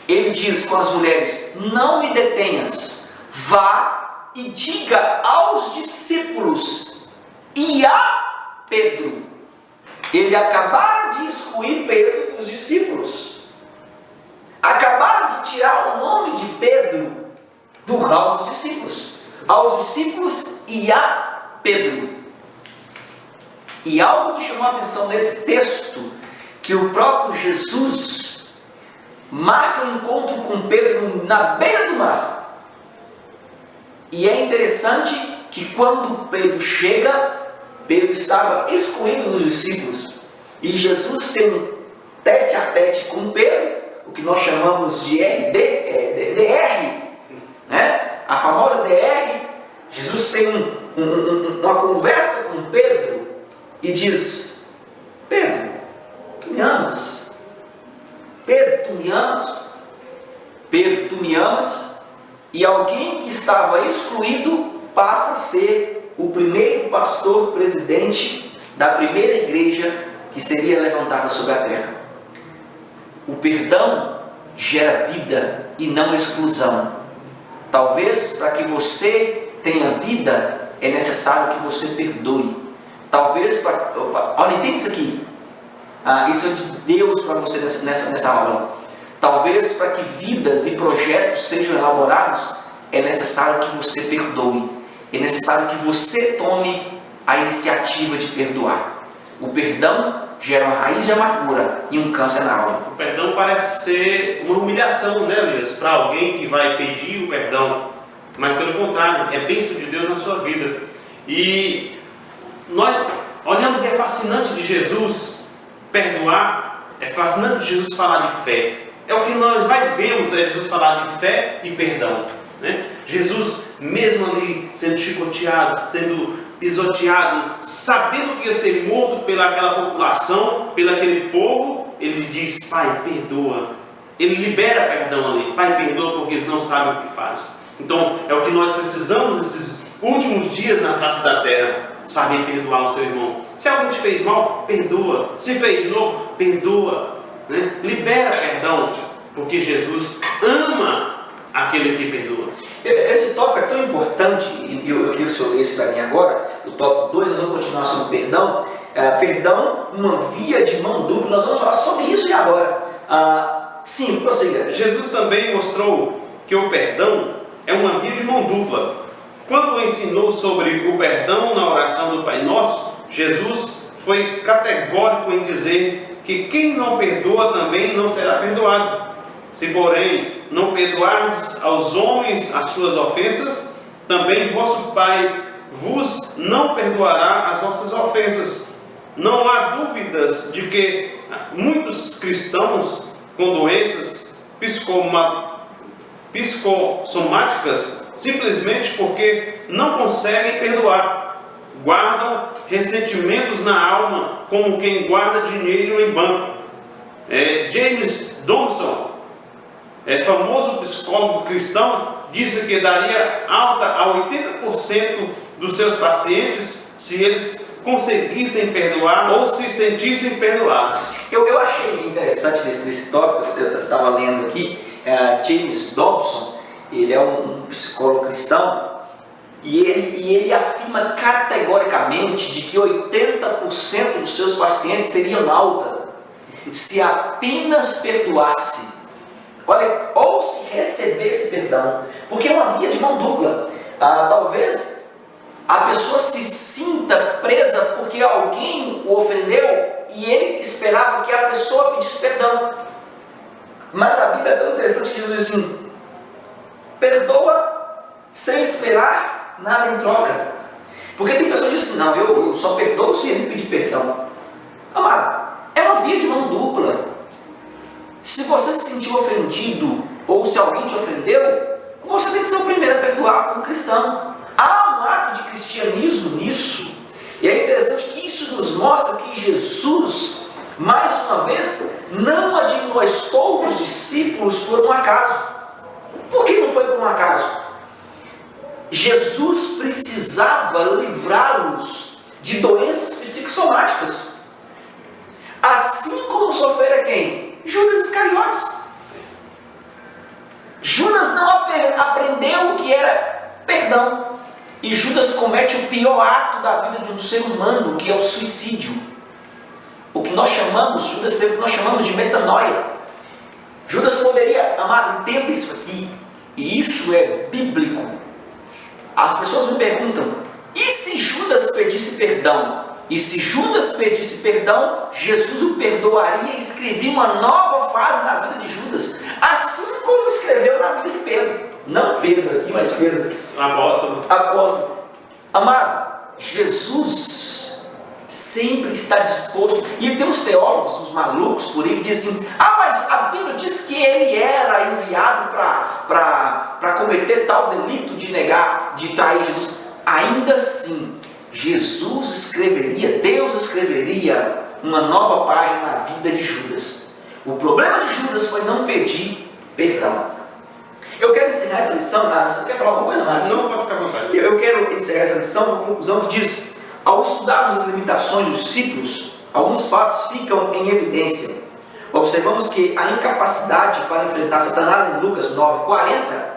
ele diz com as mulheres: não me detenhas, vá e diga aos discípulos e a Pedro. Ele acabara de excluir Pedro dos discípulos, acabaram de tirar o nome de Pedro do hall dos discípulos, aos discípulos e a Pedro. E algo me chamou a atenção nesse texto, que o próprio Jesus marca um encontro com Pedro na beira do mar. E é interessante que quando Pedro chega, Pedro estava excluído dos discípulos. E Jesus tem um tete a tete com Pedro, o que nós chamamos de DR, né? A famosa DR. Jesus tem uma conversa com Pedro e diz: Pedro, tu me amas? Pedro, tu me amas? Pedro, tu me amas? E alguém que estava excluído passa a ser o primeiro pastor presidente da primeira igreja que seria levantada sobre a terra. O perdão gera vida e não exclusão. Talvez para que você tenha vida é necessário que você perdoe. Talvez para... Olha, entende isso aqui. Isso é de Deus para você nessa aula. Talvez para que vidas e projetos sejam elaborados é necessário que você perdoe. É necessário que você tome a iniciativa de perdoar. O perdão gera uma raiz de amargura e um câncer na alma. O perdão parece ser uma humilhação, né, Elias? Para alguém que vai pedir o perdão. Mas pelo contrário, é bênção de Deus na sua vida. E nós olhamos e é fascinante de Jesus perdoar. É fascinante de Jesus falar de fé. É o que nós mais vemos, é Jesus falar de fé e perdão, né? Jesus, mesmo ali sendo chicoteado, sendo pisoteado, sabendo que ia ser morto pelaquela população, pelaquele povo, ele diz: Pai, perdoa. Ele libera perdão ali. Pai, perdoa porque eles não sabem o que faz. Então, é o que nós precisamos nesses últimos dias na face da terra. Saber perdoar o seu irmão. Se alguém te fez mal, perdoa. Se fez de novo, perdoa, né? Libera perdão, porque Jesus ama aquele que perdoa. Esse tópico é tão importante, e eu queria que o senhor lesse para mim agora. O tópico 2, nós vamos continuar sobre perdão. Perdão, uma via de mão dupla. Nós vamos falar sobre isso e agora. Sim, prossiga. Jesus também mostrou que o perdão é uma via de mão dupla. Quando ensinou sobre o perdão na oração do Pai Nosso, Jesus foi categórico em dizer que quem não perdoa também não será perdoado. Se, porém, não perdoardes aos homens as suas ofensas, também vosso Pai vos não perdoará as vossas ofensas. Não há dúvidas de que muitos cristãos com doenças psicossomáticas, simplesmente porque não conseguem perdoar, guardam ressentimentos na alma como quem guarda dinheiro em banco. James Dobson, famoso psicólogo cristão, disse que daria alta a 80% dos seus pacientes se eles conseguissem perdoar ou se sentissem perdoados. Eu achei interessante nesse tópico, eu estava lendo aqui, James Dobson, ele é um psicólogo cristão, e ele afirma categoricamente de que 80% dos seus pacientes teriam alta se apenas perdoasse. Olha, ou se recebesse perdão, porque é uma via de mão dupla. Talvez a pessoa se sinta presa porque alguém o ofendeu e ele esperava que a pessoa pedisse perdão. Mas a Bíblia é tão interessante que diz assim: perdoa sem esperar nada em troca. Porque tem pessoas que dizem assim: não, eu só perdoo se ele pedir perdão. Amado, é uma via de mão dupla. Se você se sentiu ofendido, ou se alguém te ofendeu, você tem que ser o primeiro a perdoar como cristão. Há um ato de cristianismo nisso. E é interessante que isso nos mostra que Jesus, mais uma vez, não admoestou os discípulos por um acaso. Por que não foi por um acaso? Jesus precisava livrá-los de doenças psicossomáticas. Assim como sofrera quem? Judas Iscariotes. Judas não aprendeu o que era perdão. E Judas comete o pior ato da vida de um ser humano, que é o suicídio. O que nós chamamos, Judas teve o que nós chamamos de metanoia. Judas poderia, amado, entenda isso aqui, e isso é bíblico. As pessoas me perguntam: e se Judas pedisse perdão? E se Judas pedisse perdão, Jesus o perdoaria e escrevia uma nova fase na vida de Judas, assim como escreveu na vida de Pedro. Não Pedro aqui, mas Pedro. Apóstolo. Amado, Jesus sempre está disposto. E tem uns teólogos, uns malucos por aí que dizem assim: mas a Bíblia diz que ele era enviado para cometer tal delito de negar, de trair Jesus. Ainda assim, Jesus escreveria, Deus escreveria uma nova página na vida de Judas. O problema de Judas foi não pedir perdão. Eu quero ensinar essa lição. Você quer falar alguma coisa mais? Não, pode ficar à vontade. Eu quero encerrar essa lição com uma conclusão que diz: ao estudarmos as limitações dos discípulos, alguns fatos ficam em evidência. Observamos que a incapacidade para enfrentar Satanás em Lucas 9:40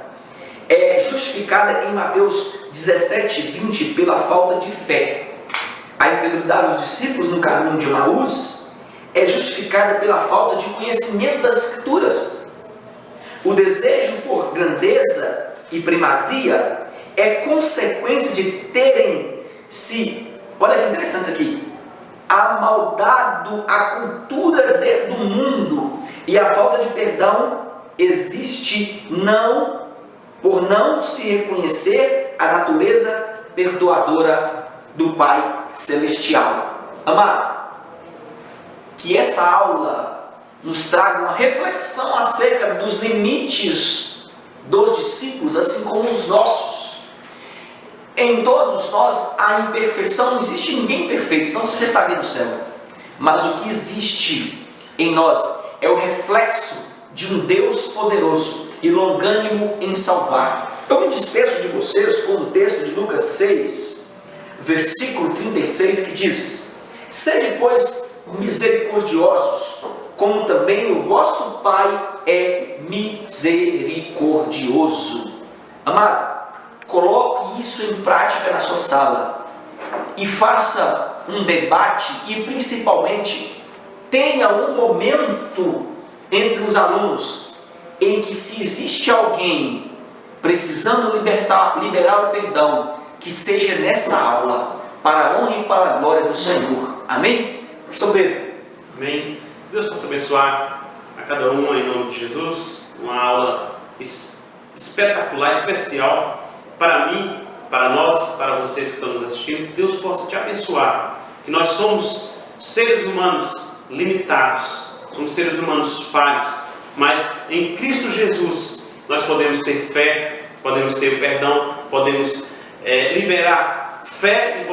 é justificada em Mateus 17:20 pela falta de fé. A incredulidade dos discípulos no caminho de Emaús é justificada pela falta de conhecimento das Escrituras. O desejo por grandeza e primazia é consequência de terem se, olha que interessante isso aqui, amaldado a cultura do mundo, e a falta de perdão existe por não se reconhecer a natureza perdoadora do Pai Celestial. Amado, que essa aula nos traga uma reflexão acerca dos limites dos discípulos, assim como os nossos. Em todos nós há imperfeição, não existe ninguém perfeito, senão você já estaria no céu. Mas o que existe em nós é o reflexo de um Deus poderoso e longânimo em salvar. Eu me despeço de vocês com o texto de Lucas 6, versículo 36, que diz: sede, pois, misericordiosos, como também o vosso Pai é misericordioso. Amado, coloque isso em prática na sua sala e faça um debate, e principalmente tenha um momento entre os alunos em que, se existe alguém precisando liberar o perdão, que seja nessa aula, para a honra e para a glória do Senhor. Amém? Professor Pedro. Amém. Deus possa abençoar a cada um em nome de Jesus. Uma aula espetacular, especial para mim, para nós, para vocês que estão nos assistindo. Que Deus possa te abençoar. Que nós somos seres humanos limitados, somos seres humanos falhos, mas em Cristo Jesus nós podemos ter fé, podemos ter perdão, podemos liberar fé e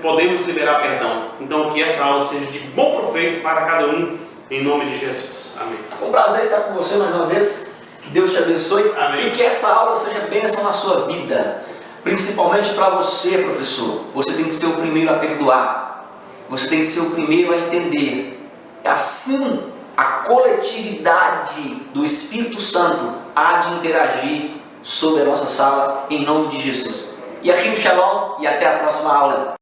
podemos liberar perdão. Então, que essa aula seja de bom proveito para cada um, em nome de Jesus. Amém. Um prazer estar com você mais uma vez. Que Deus te abençoe. Amém. E que essa aula seja bênção na sua vida. Principalmente para você, professor. Você tem que ser o primeiro a perdoar. Você tem que ser o primeiro a entender. Assim, a coletividade do Espírito Santo há de interagir sobre a nossa sala, em nome de Jesus. E Shalom, e até a próxima aula.